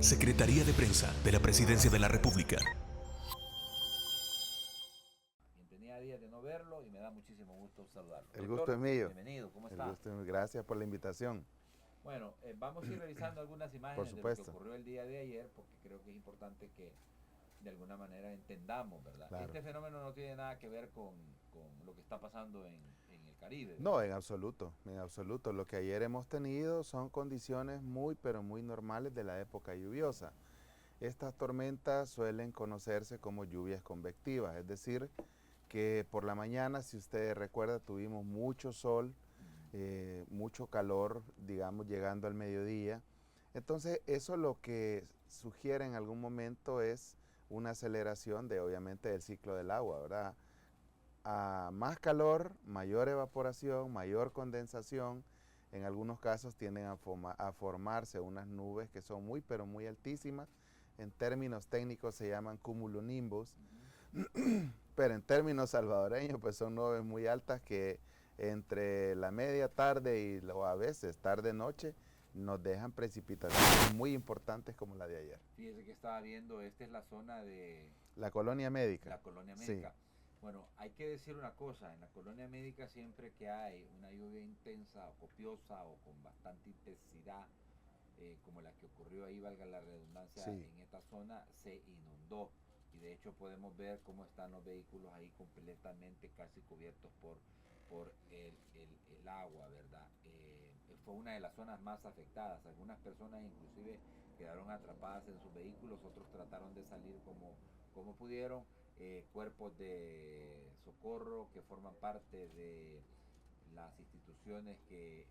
Secretaría de Prensa de la Presidencia de la República. Tenía días de no verlo y me da muchísimo gusto saludarlo. El Doctor, gusto es mío. bienvenido, ¿cómo El está? gusto es mío. Gracias por la invitación. Bueno, vamos a ir revisando algunas Por imágenes de lo que supuesto. ocurrió el día de ayer, porque creo que es importante que de alguna manera entendamos, ¿verdad? Claro. Este fenómeno no tiene nada que ver con lo que está pasando en el Caribe, ¿verdad? No, en absoluto, en absoluto. Lo que ayer hemos tenido son condiciones muy, pero muy normales de la época lluviosa. Estas tormentas suelen conocerse como lluvias convectivas, es decir, que por la mañana, si usted recuerda, tuvimos mucho sol, mucho calor, digamos, llegando al mediodía. Entonces, eso lo que sugiere en algún momento es una aceleración de, obviamente, del ciclo del agua, ¿verdad? A más calor, mayor evaporación, mayor condensación. En algunos casos tienden a formarse unas nubes que son muy, pero muy altísimas. En términos técnicos se llaman cumulonimbus. Pero en términos salvadoreños, pues son nubes muy altas que entre la media tarde y a veces tarde-noche nos dejan precipitaciones muy importantes como la de ayer. Fíjese que estaba viendo, esta es la zona de La colonia médica. la colonia Sí. médica. Bueno, hay que decir una cosa, en la colonia médica siempre que hay una lluvia intensa o copiosa o con bastante intensidad, como la que ocurrió ahí, valga la redundancia, Sí. en esta zona se inundó. Y de hecho podemos ver cómo están los vehículos ahí completamente casi cubiertos por el agua, ¿verdad? Fue una de las zonas más afectadas. Algunas personas inclusive quedaron atrapadas en sus vehículos, otros trataron de salir como pudieron. Cuerpos de socorro que forman parte de las instituciones que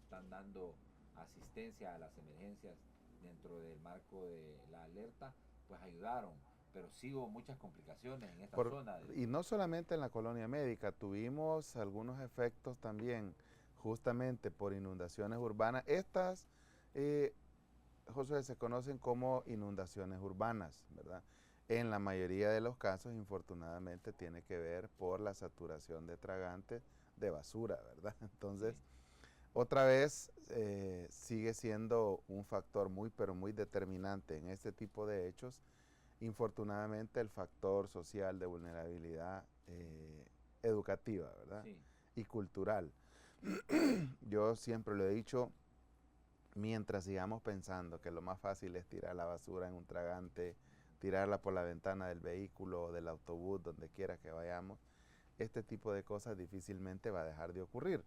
están dando asistencia a las emergencias dentro del marco de la alerta, pues ayudaron, pero sí hubo muchas complicaciones en esta zona. Y no solamente en la colonia médica, tuvimos algunos efectos también justamente por inundaciones urbanas. Estas, José, se conocen como inundaciones urbanas, ¿verdad? En la mayoría de los casos, infortunadamente, tiene que ver por la saturación de tragantes de basura, ¿verdad? Entonces, Sí. otra vez sigue siendo un factor muy, pero muy determinante en este tipo de hechos. Infortunadamente, el factor social de vulnerabilidad educativa, ¿verdad? Sí. Y cultural. Yo siempre lo he dicho, mientras sigamos pensando que lo más fácil es tirar la basura en un tragante, tirarla por la ventana del vehículo o del autobús, donde quiera que vayamos, este tipo de cosas difícilmente va a dejar de ocurrir.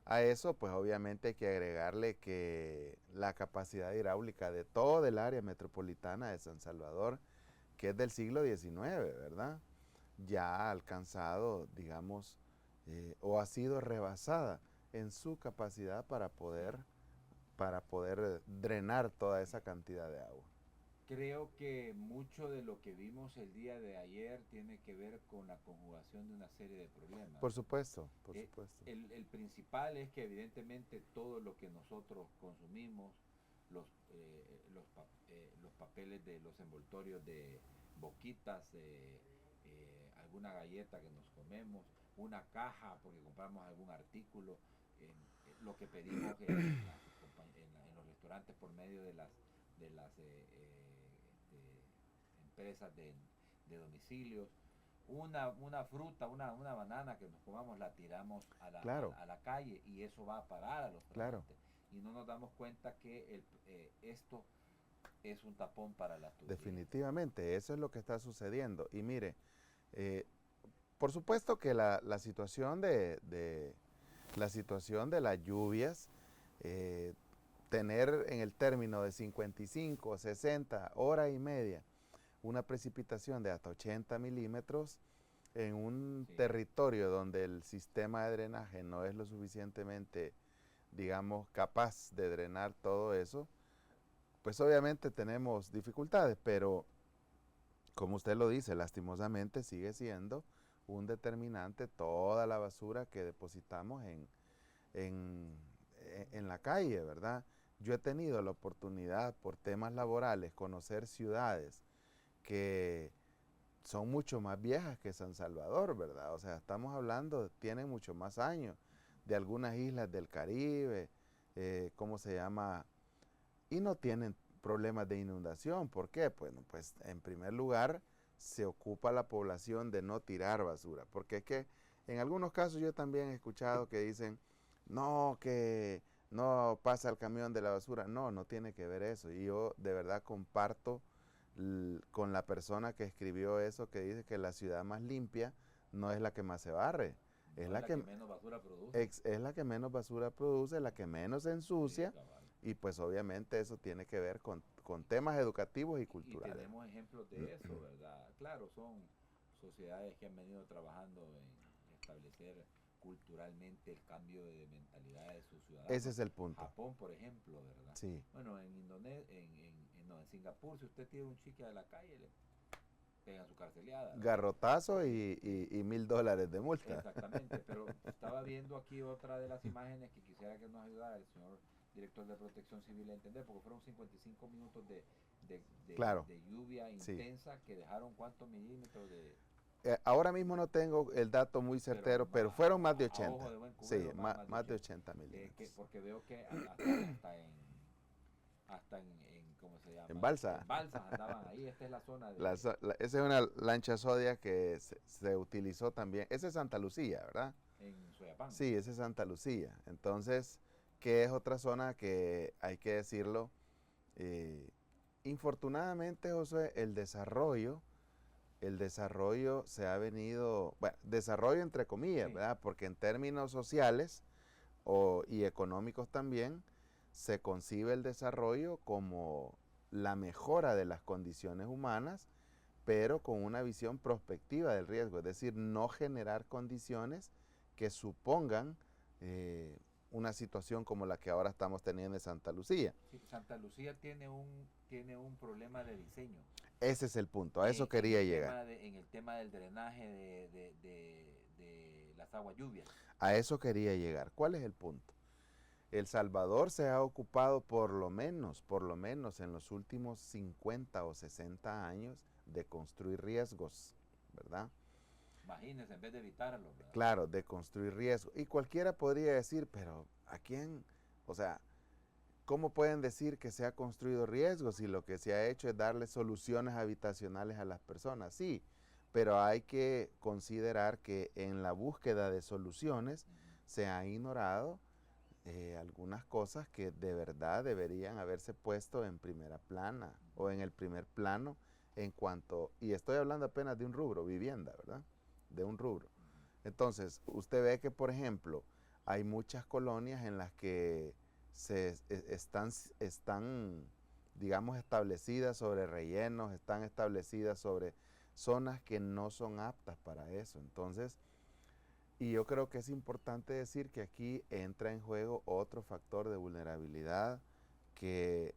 A eso, pues obviamente hay que agregarle que la capacidad hidráulica de todo el área metropolitana de San Salvador, que es del siglo XIX, ¿verdad? Ya ha alcanzado, digamos, o ha sido rebasada en su capacidad para poder drenar toda esa cantidad de agua. Creo que mucho de lo que vimos el día de ayer tiene que ver con la conjugación de una serie de problemas. Por supuesto, por Eh, supuesto. el principal es que evidentemente todo lo que nosotros consumimos, los papeles de los envoltorios de boquitas, alguna galleta que nos comemos, una caja porque compramos algún artículo, lo que pedimos en los restaurantes por medio de las empresas de domicilios, una fruta, una banana que nos comamos, la tiramos Claro. a la calle y eso va a parar a los Claro. tragantes. Y no nos damos cuenta que esto es un tapón para las tuberías. Definitivamente, eso es lo que está sucediendo. Y mire, eh, por supuesto que la situación la situación de las lluvias, tener en el término de 55, 60, hora y media, una precipitación de hasta 80 milímetros en un Sí. territorio donde el sistema de drenaje no es lo suficientemente, digamos, capaz de drenar todo eso, pues obviamente tenemos dificultades, pero como usted lo dice, lastimosamente sigue siendo un determinante toda la basura que depositamos en la calle, ¿verdad? Yo he tenido la oportunidad por temas laborales conocer ciudades que son mucho más viejas que San Salvador, ¿verdad? O sea, estamos hablando, tienen mucho más años, de algunas islas del Caribe, ¿cómo se llama? Y no tienen problemas de inundación. ¿Por qué? Bueno, pues en primer lugar se ocupa la población de no tirar basura, porque es que en algunos casos yo también he escuchado que dicen, no, que no pasa el camión de la basura. No, no tiene que ver eso. Y yo de verdad comparto con la persona que escribió eso, que dice que la ciudad más limpia no es la que más se barre, es la que menos basura produce. es la que menos basura produce, la que menos se ensucia, Sí, cabal. y pues obviamente eso tiene que ver con temas educativos y Y culturales. tenemos ejemplos de eso, ¿verdad? Claro, son sociedades que han venido trabajando en establecer culturalmente el cambio de mentalidad de sus ciudadanos. Ese es el punto. Japón, por ejemplo, ¿verdad? Sí. Bueno, en Indonesia, en Singapur, si usted tira un chique de la calle, le pegan su carceleada, ¿verdad? Garrotazo y $1,000 de multa. Exactamente, pero estaba viendo aquí otra de las imágenes que quisiera que nos ayudara el señor director de Protección Civil a entender, porque fueron 55 minutos Claro. de lluvia Sí. intensa que dejaron cuántos milímetros de... Ahora mismo no tengo el dato muy certero, pero fueron más de a 80. ojo de buen Sí, cubero, más de 80 milímetros. porque veo que hasta en ¿cómo se llama? En Balsa. En Balsa andaban ahí, esta es la zona de... Esa es una lancha Zodiac que se utilizó también. Esa es Santa Lucía, ¿verdad? En Soyapán. Sí, esa es Santa Lucía. Entonces, que es otra zona que hay que decirlo. Infortunadamente, Josué, el desarrollo se ha venido, bueno, desarrollo entre comillas, Sí. ¿verdad? Porque en términos sociales y económicos también, se concibe el desarrollo como la mejora de las condiciones humanas, pero con una visión prospectiva del riesgo, es decir, no generar condiciones que supongan una situación como la que ahora estamos teniendo en Santa Lucía. Sí, Santa Lucía tiene un problema de diseño. Ese es el punto, a eso quería llegar. En el tema del drenaje de las aguas lluvias. A eso quería llegar. ¿Cuál es el punto? El Salvador se ha ocupado por lo menos en los últimos 50 o 60 años de construir riesgos, ¿verdad? Imagínense, en vez de evitarlo, ¿verdad? Claro, de construir riesgos. Y cualquiera podría decir, pero ¿a quién? O sea, ¿cómo pueden decir que se ha construido riesgos si lo que se ha hecho es darle soluciones habitacionales a las personas? Sí, pero hay que considerar que en la búsqueda de soluciones se ha ignorado algunas cosas que de verdad deberían haberse puesto en primera plana o en el primer plano en cuanto, y estoy hablando apenas de un rubro, vivienda, ¿verdad? De un rubro. Entonces, usted ve que, por ejemplo, hay muchas colonias en las que están, digamos, establecidas sobre rellenos, están establecidas sobre zonas que no son aptas para eso. Entonces, y yo creo que es importante decir que aquí entra en juego otro factor de vulnerabilidad que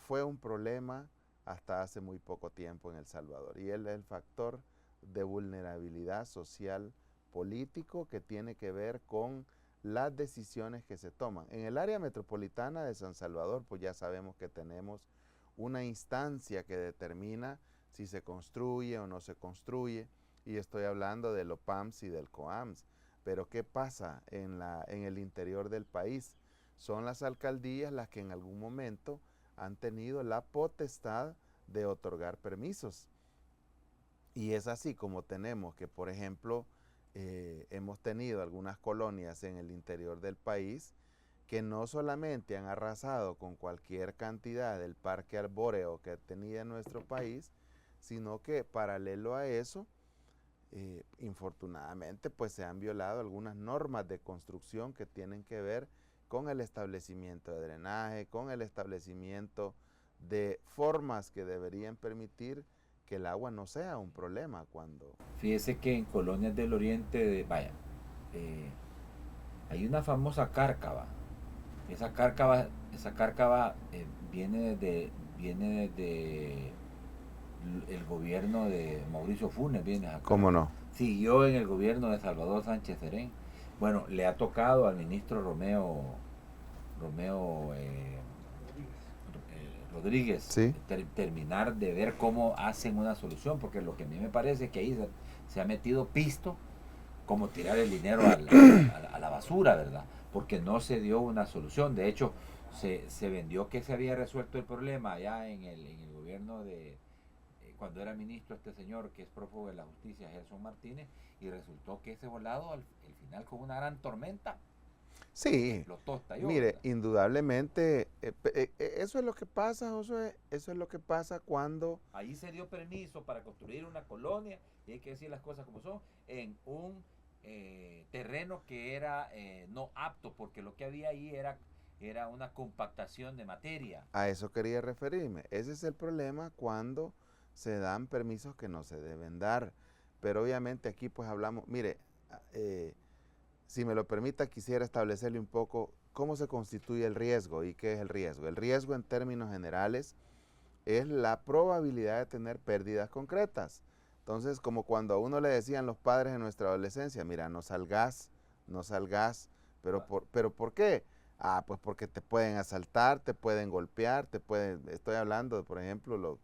fue un problema hasta hace muy poco tiempo en El Salvador, y es el factor de vulnerabilidad social político que tiene que ver con las decisiones que se toman. En el área metropolitana de San Salvador, pues ya sabemos que tenemos una instancia que determina si se construye o no se construye, y estoy hablando del OPAMS y del COAMS. Pero ¿qué pasa en el interior del país? Son las alcaldías las que en algún momento han tenido la potestad de otorgar permisos. Y es así como tenemos que, por ejemplo, hemos tenido algunas colonias en el interior del país que no solamente han arrasado con cualquier cantidad del parque arbóreo que tenía nuestro país, sino que paralelo a eso, infortunadamente, pues se han violado algunas normas de construcción que tienen que ver con el establecimiento de drenaje, con el establecimiento de formas que deberían permitir que el agua no sea un problema cuando... Fíjese que en colonias del oriente, hay una famosa cárcava. Esa cárcava viene desde el gobierno de Mauricio Funes, viene acá. ¿Cómo no? Siguió en el gobierno de Salvador Sánchez Serén. Bueno, le ha tocado al ministro Romeo Rodríguez, ¿Sí? terminar de ver cómo hacen una solución, porque lo que a mí me parece es que ahí se ha metido pisto como tirar el dinero a la basura, ¿verdad? Porque no se dio una solución. De hecho, se vendió que se había resuelto el problema allá en el gobierno de, cuando era ministro este señor que es prófugo de la justicia, Gerson Martínez, y resultó que ese volado al final con una gran tormenta Sí, explotó, estalló, mire, ¿verdad? indudablemente, eso es lo que pasa, Josué, eso es lo que pasa cuando, Ahí se dio permiso para construir una colonia, y hay que decir las cosas como son, en un terreno que era no apto, porque lo que había ahí era una compactación de materia. a eso quería referirme. Ese es el problema cuando se dan permisos que no se deben dar. Pero obviamente aquí pues hablamos, mire, si me lo permita, quisiera establecerle un poco cómo se constituye el riesgo y qué es el riesgo. El riesgo en términos generales es la probabilidad de tener pérdidas concretas. Entonces, como cuando a uno le decían los padres en nuestra adolescencia, mira, no salgas, no salgas, pero ¿por qué? Ah, pues porque te pueden asaltar, te pueden golpear, estoy hablando, por ejemplo,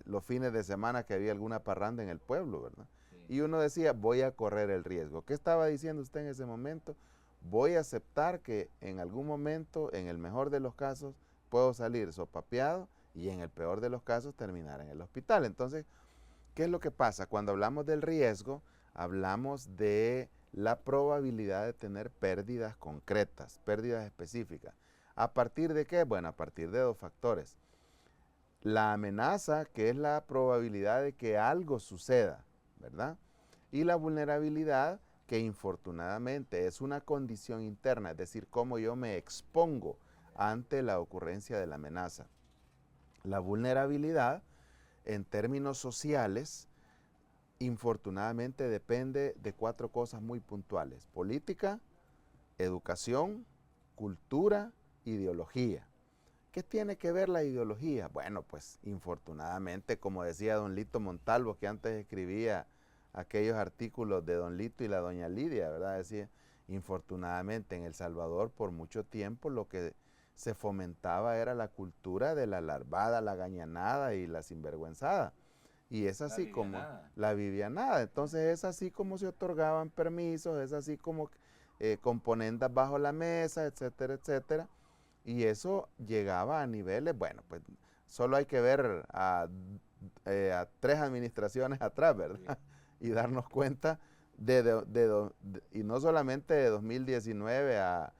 los fines de semana que había alguna parranda en el pueblo, ¿verdad? Sí, Y uno decía, voy a correr el riesgo. ¿Qué estaba diciendo usted en ese momento? Voy a aceptar que en algún momento, en el mejor de los casos, puedo salir sopapeado y en el peor de los casos terminar en el hospital. Entonces, ¿qué es lo que pasa? Cuando hablamos del riesgo, hablamos de la probabilidad de tener pérdidas concretas, pérdidas específicas. ¿A partir de qué? Bueno, a partir de dos factores. La amenaza, que es la probabilidad de que algo suceda, ¿verdad? Y la vulnerabilidad, que infortunadamente es una condición interna, es decir, cómo yo me expongo ante la ocurrencia de la amenaza. La vulnerabilidad, en términos sociales, infortunadamente depende de cuatro cosas muy puntuales: política, educación, cultura, ideología. ¿Qué tiene que ver la ideología? Bueno, pues infortunadamente, como decía don Lito Montalvo, que antes escribía aquellos artículos de don Lito y la doña Lidia, ¿verdad? Decía, infortunadamente en El Salvador por mucho tiempo lo que se fomentaba era la cultura de la larvada, la gañanada y la sinvergüenzada. Y es la así como Vivianada. la vivianada. Entonces es así como se otorgaban permisos, es así como componendas bajo la mesa, etcétera, etcétera. Y eso llegaba a niveles, bueno, pues solo hay que ver a tres administraciones atrás, ¿verdad? Sí, Y darnos cuenta y no solamente de 2019 a,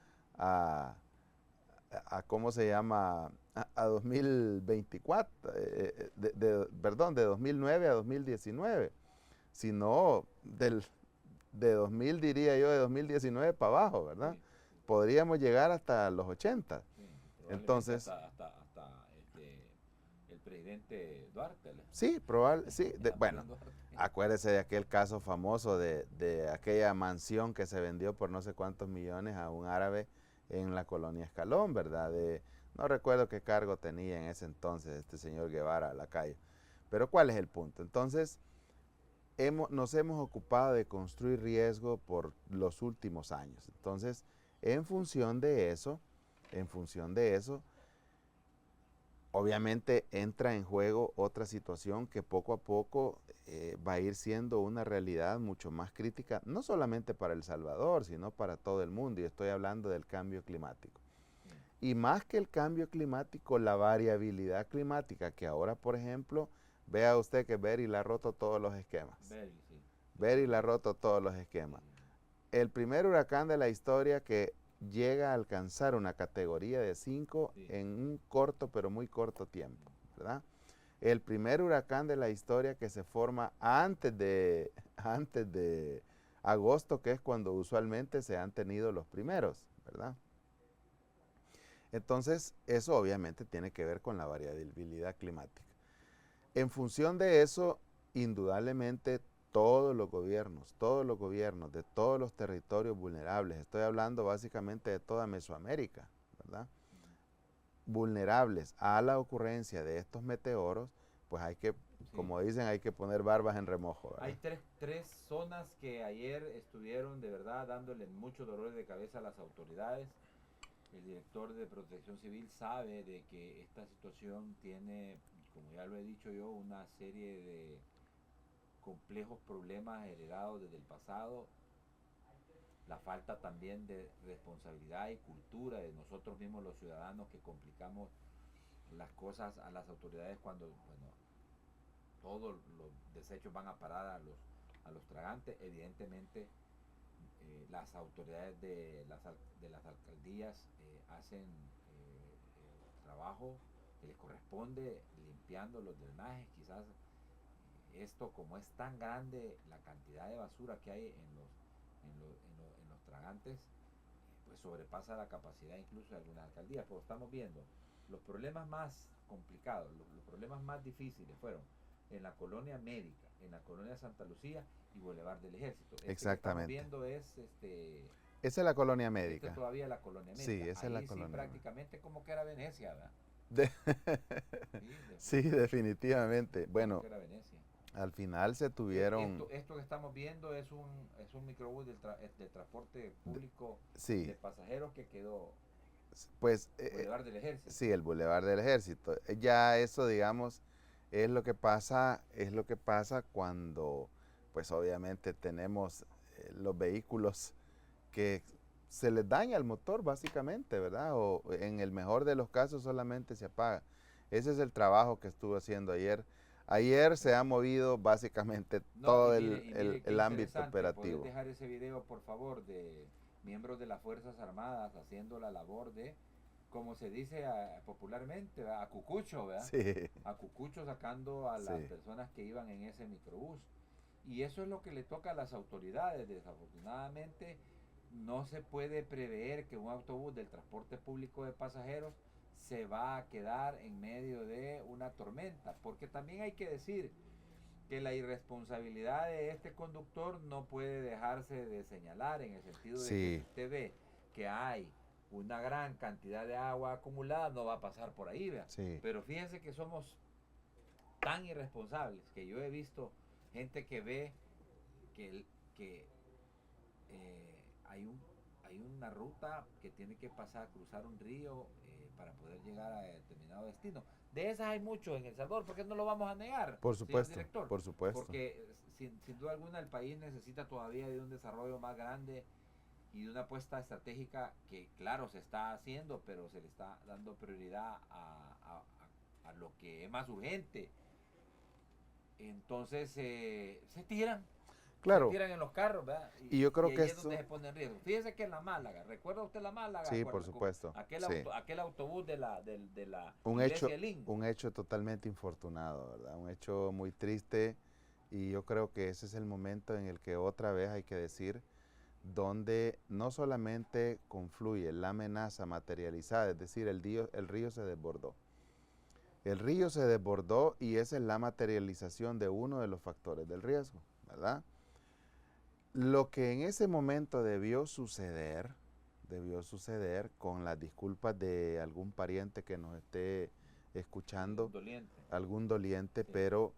¿cómo se llama? A 2024, perdón, de 2009 a 2019, sino de 2000, diría yo, de 2019 para abajo, ¿verdad? sí, Podríamos llegar hasta los 80. sí. Probablemente Entonces, hasta el presidente Duarte. sí, probable, sí, bueno, Julián Duarte. acuérdese de aquel caso famoso de aquella mansión que se vendió por no sé cuántos millones a un árabe en la colonia Escalón, ¿verdad? No recuerdo qué cargo tenía en ese entonces este señor Guevara Lacayo. Pero ¿cuál es el punto? Entonces, nos hemos ocupado de construir riesgo por los últimos años. Entonces, en función de eso, en función de eso, obviamente entra en juego otra situación que poco a poco va a ir siendo una realidad mucho más crítica, no solamente para El Salvador, sino para todo el mundo. Y estoy hablando del cambio climático. Sí, Y más que el cambio climático, la variabilidad climática, que ahora, por ejemplo, vea usted que Berry le ha roto todos los esquemas. Berry, sí. Berry le ha roto todos los esquemas. El primer huracán de la historia que llega a alcanzar una categoría de 5 Sí, en un corto, pero muy corto tiempo, ¿verdad? El primer huracán de la historia que se forma antes de agosto, que es cuando usualmente se han tenido los primeros, ¿verdad? Entonces, eso obviamente tiene que ver con la variabilidad climática. En función de eso, indudablemente todos los gobiernos de todos los territorios vulnerables, estoy hablando básicamente de toda Mesoamérica, ¿verdad? Vulnerables a la ocurrencia de estos meteoros, pues hay que, sí. como dicen, hay que poner barbas en remojo, Hay ¿verdad? tres zonas que ayer estuvieron de verdad dándole mucho dolor de cabeza a las autoridades. El director de Protección Civil sabe de que esta situación tiene, como ya lo he dicho yo, una serie de complejos problemas heredados desde el pasado la falta también de responsabilidad y cultura de nosotros mismos los ciudadanos que complicamos las cosas a las autoridades cuando, bueno, todos los desechos van a parar a los tragantes. Evidentemente, las autoridades de las alcaldías hacen trabajo que les corresponde limpiando los drenajes. Quizás esto, como es tan grande la cantidad de basura que hay en los tragantes, pues sobrepasa la capacidad incluso de algunas alcaldías. Pero estamos viendo los problemas más complicados, los problemas más difíciles fueron en la colonia Médica, en la colonia Santa Lucía y Boulevard del Ejército. Exactamente. Que estamos viendo es esa es la colonia médica. Todavía la colonia médica. Sí, esa ahí es la sí, colonia. Prácticamente como que era Venecia, ¿verdad? Sí, definitivamente. Bueno, era Venecia. Al final se tuvieron... Esto que estamos viendo es un microbús del transporte público sí, de pasajeros que quedó pues, Boulevard del Ejército. Sí, el Boulevard del Ejército. Ya eso, digamos, es lo que pasa cuando, pues obviamente tenemos los vehículos que se les daña el motor básicamente, ¿verdad? O en el mejor de los casos solamente se apaga. Ese es el trabajo que estuvo haciendo ayer. Ayer se ha movido básicamente todo el ámbito operativo. ¿Puedes dejar ese video, por favor, de miembros de las Fuerzas Armadas haciendo la labor de, como se dice popularmente, ¿verdad? A cucucho, ¿verdad? Sí. A cucucho sacando a las personas que iban en ese microbús. Y eso es lo que le toca a las autoridades. Desafortunadamente, no se puede prever que un autobús del transporte público de pasajeros se va a quedar en medio de una tormenta, porque también hay que decir que la irresponsabilidad de este conductor no puede dejarse de señalar, en el sentido de que si usted ve que hay una gran cantidad de agua acumulada, no va a pasar por ahí, ¿verdad? Sí. Pero fíjense que somos tan irresponsables que yo he visto gente que ve que hay una ruta que tiene que cruzar un río para poder llegar a determinado destino. De esas hay muchos en El Salvador, ¿por qué no lo vamos a negar? Por supuesto, señor director? por supuesto. Porque sin duda alguna el país necesita todavía de un desarrollo más grande y de una apuesta estratégica que claro se está haciendo, pero se le está dando prioridad a lo que es más urgente. Entonces se tiran. Claro. Se tiran en los carros, ¿verdad? Y yo creo que es donde se pone en riesgo. Fíjese que en la Málaga, ¿recuerda usted la Málaga? Sí, por supuesto. Aquel autobús de la un iglesia un hecho totalmente infortunado, ¿verdad? Un hecho muy triste, y yo creo que ese es el momento en el que otra vez hay que decir donde no solamente confluye la amenaza materializada, es decir, el río se desbordó. El río se desbordó y esa es la materialización de uno de los factores del riesgo, ¿verdad? Lo que en ese momento debió suceder con las disculpas de algún pariente que nos esté escuchando, algún doliente, sí. Pero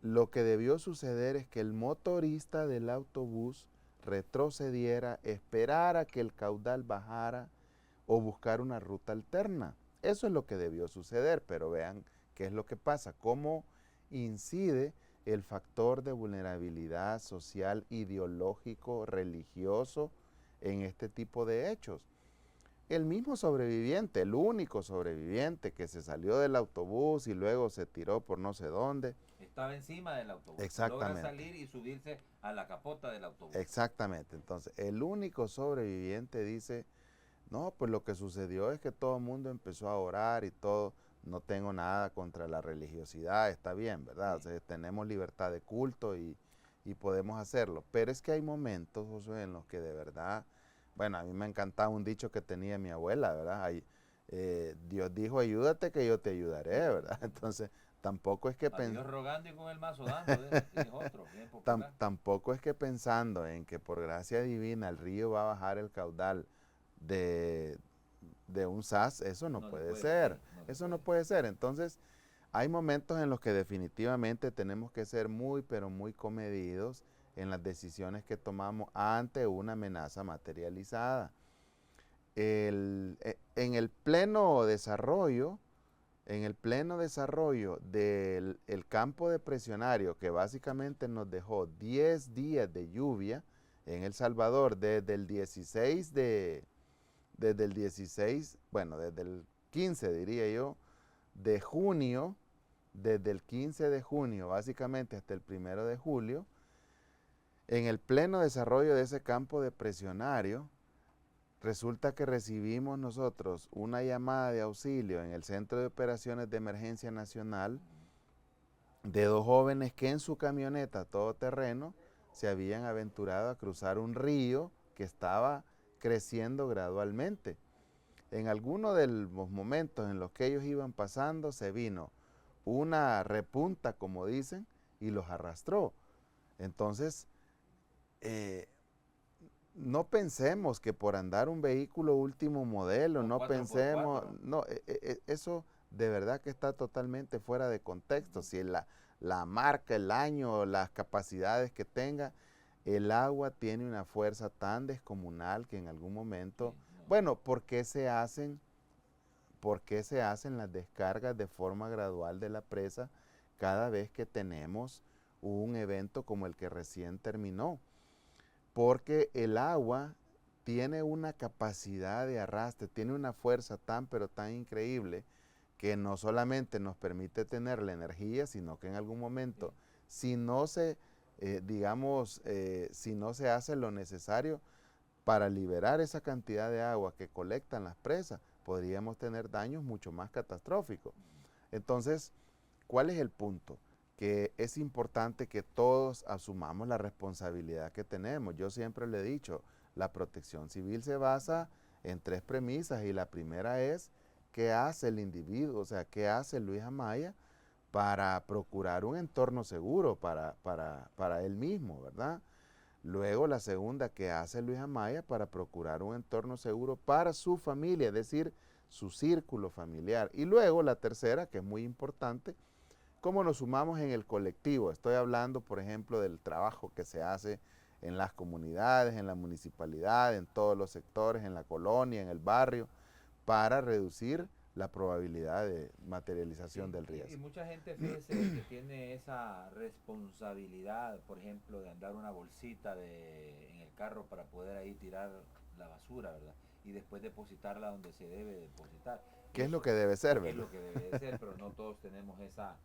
lo que debió suceder es que el motorista del autobús retrocediera, esperara que el caudal bajara o buscar una ruta alterna. Eso es lo que debió suceder, pero vean qué es lo que pasa, cómo incide el factor de vulnerabilidad social, ideológico, religioso en este tipo de hechos. El mismo sobreviviente, el único sobreviviente que se salió del autobús y luego se tiró por no sé dónde. Estaba encima del autobús. Exactamente. Logra salir y subirse a la capota del autobús. Exactamente. Entonces, el único sobreviviente dice, no, pues lo que sucedió es que todo el mundo empezó a orar y todo. No tengo nada contra la religiosidad, está bien, ¿verdad? Sí. O sea, tenemos libertad de culto y podemos hacerlo. Pero es que hay momentos, Josué, en los que de verdad, bueno, a mí me encantaba un dicho que tenía mi abuela, ¿verdad? Dios dijo, ayúdate que yo te ayudaré, ¿verdad? Entonces, tampoco es que... Dios rogando y con el mazo dando, es otro, bien popular. Tampoco es que pensando en que por gracia divina el río va a bajar el caudal de un SAS, eso no puede ser. Eso no puede ser. Entonces, hay momentos en los que definitivamente tenemos que ser muy, pero muy comedidos en las decisiones que tomamos ante una amenaza materializada. En el pleno desarrollo del campo depresionario, que básicamente nos dejó 10 días de lluvia en El Salvador desde el 15, diría yo, de junio, desde el 15 de junio básicamente hasta el 1 de julio, en el pleno desarrollo de ese campo depresionario, resulta que recibimos nosotros una llamada de auxilio en el Centro de Operaciones de Emergencia Nacional de 2 jóvenes que en su camioneta todoterreno se habían aventurado a cruzar un río que estaba creciendo gradualmente. En alguno de los momentos en los que ellos iban pasando se vino una repunta, como dicen, y los arrastró. Entonces, no pensemos que por andar un vehículo último modelo, O no 4x4. pensemos, no, eso de verdad que está totalmente fuera de contexto. Si la marca, el año, las capacidades que tenga, el agua tiene una fuerza tan descomunal que en algún momento, Sí, no. bueno, ¿por qué se hacen las descargas de forma gradual de la presa cada vez que tenemos un evento como el que recién terminó? Porque el agua tiene una capacidad de arrastre, tiene una fuerza tan pero tan increíble que no solamente nos permite tener la energía, sino que en algún momento, si no se, si no se hace lo necesario para liberar esa cantidad de agua que colectan las presas, podríamos tener daños mucho más catastróficos. Entonces, ¿cuál es el punto? Que es importante que todos asumamos la responsabilidad que tenemos. Yo siempre le he dicho, la protección civil se basa en 3 premisas y la primera es qué hace el individuo, o sea, qué hace Luis Amaya para procurar un entorno seguro para él mismo, ¿verdad? Luego la segunda, qué hace Luis Amaya para procurar un entorno seguro para su familia, es decir, su círculo familiar. Y luego la tercera, que es muy importante, cómo nos sumamos en el colectivo. Estoy hablando, por ejemplo, del trabajo que se hace en las comunidades, en la municipalidad, en todos los sectores, en la colonia, en el barrio, para reducir la probabilidad de materialización del Y riesgo. mucha gente, fíjese, que tiene esa responsabilidad, por ejemplo, de andar una bolsita en el carro para poder ahí tirar la basura, ¿verdad? Y después depositarla donde se debe depositar. ¿Qué es lo Eso que debe ser, es verdad? lo que debe de ser, pero no todos tenemos esa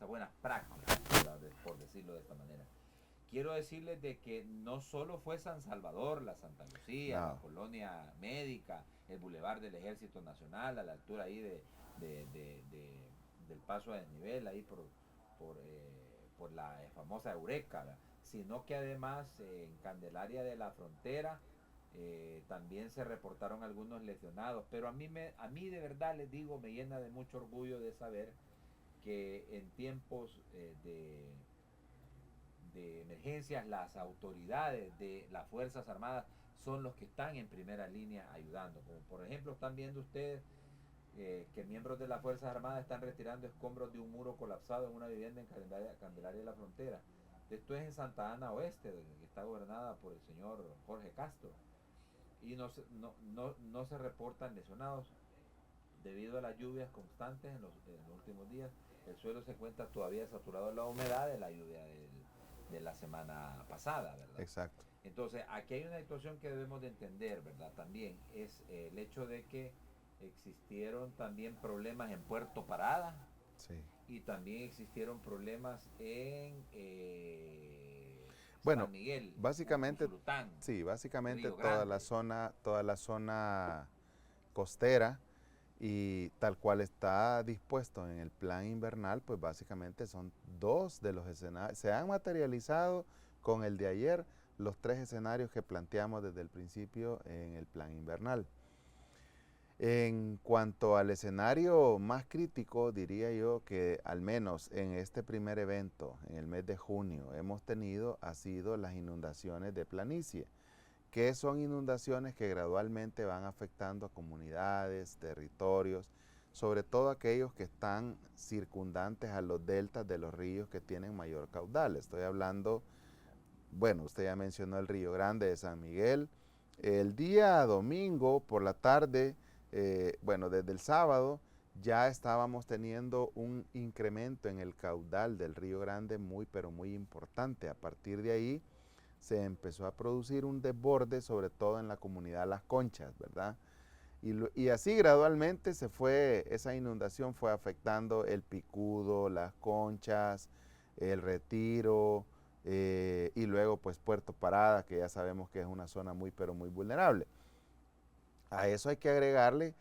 buena práctica, ¿verdad? Por decirlo de esta manera. Quiero decirles de que no solo fue San Salvador, la Santa Lucía, la No. colonia médica, el bulevar del Ejército Nacional, a la altura ahí del paso a desnivel, ahí por la famosa Eureka, ¿verdad? Sino que además en Candelaria de la Frontera también se reportaron algunos lesionados, pero a mí de verdad les digo, me llena de mucho orgullo de saber que en tiempos de emergencias, las autoridades de las Fuerzas Armadas son los que están en primera línea ayudando. Como por ejemplo están viendo ustedes que miembros de las Fuerzas Armadas están retirando escombros de un muro colapsado en una vivienda en Candelaria de la Frontera. Esto es en Santa Ana Oeste, que está gobernada por el señor Jorge Castro. Y no se reportan lesionados debido a las lluvias constantes en los últimos días. El suelo se encuentra todavía saturado de la humedad de la lluvia de la semana pasada, ¿verdad? Exacto. Entonces, aquí hay una situación que debemos de entender, ¿verdad? También es el hecho de que existieron también problemas en Puerto Parada. Sí. Y también existieron problemas en bueno, San Miguel, básicamente, Usulután, sí, básicamente Río Grande. toda la zona costera y tal cual está dispuesto en el plan invernal, pues básicamente son 2 de los escenarios. Se han materializado con el de ayer los 3 escenarios que planteamos desde el principio en el plan invernal. En cuanto al escenario más crítico, diría yo que al menos en este primer evento, en el mes de junio, hemos tenido, ha sido las inundaciones de planicie, que son inundaciones que gradualmente van afectando a comunidades, territorios, sobre todo aquellos que están circundantes a los deltas de los ríos que tienen mayor caudal. Estoy hablando, bueno, usted ya mencionó el Río Grande de San Miguel. El día domingo por la tarde, bueno, desde el sábado, ya estábamos teniendo un incremento en el caudal del Río Grande muy, pero muy importante. A partir de ahí se empezó a producir un desborde, sobre todo en la comunidad Las Conchas, ¿verdad? Y así gradualmente esa inundación fue afectando el Picudo, Las Conchas, el Retiro, y luego pues Puerto Parada, que ya sabemos que es una zona muy, pero muy vulnerable. A eso hay que agregarle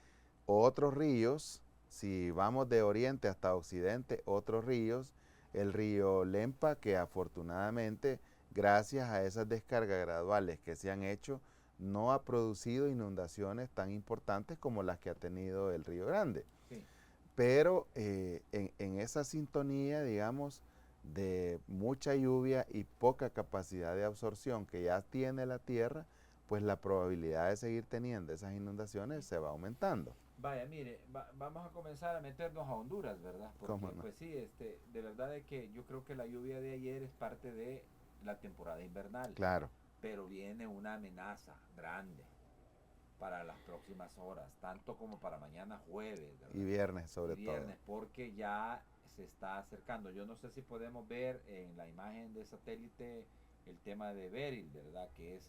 otros ríos, si vamos de oriente hasta occidente, otros ríos, el río Lempa, que afortunadamente, gracias a esas descargas graduales que se han hecho, no ha producido inundaciones tan importantes como las que ha tenido el Río Grande. Sí. Pero en esa sintonía, digamos, de mucha lluvia y poca capacidad de absorción que ya tiene la tierra, pues la probabilidad de seguir teniendo esas inundaciones se va aumentando. Vaya, mire, vamos a comenzar a meternos a Honduras, ¿verdad? Porque ¿Cómo no? pues sí, de verdad es que yo creo que la lluvia de ayer es parte de la temporada invernal, Claro. pero viene una amenaza grande para las próximas horas, tanto como para mañana jueves, ¿verdad? Y viernes sobre Y viernes, todo. porque ya se está acercando. Yo no sé si podemos ver en la imagen de satélite el tema de Beryl, ¿verdad? Que es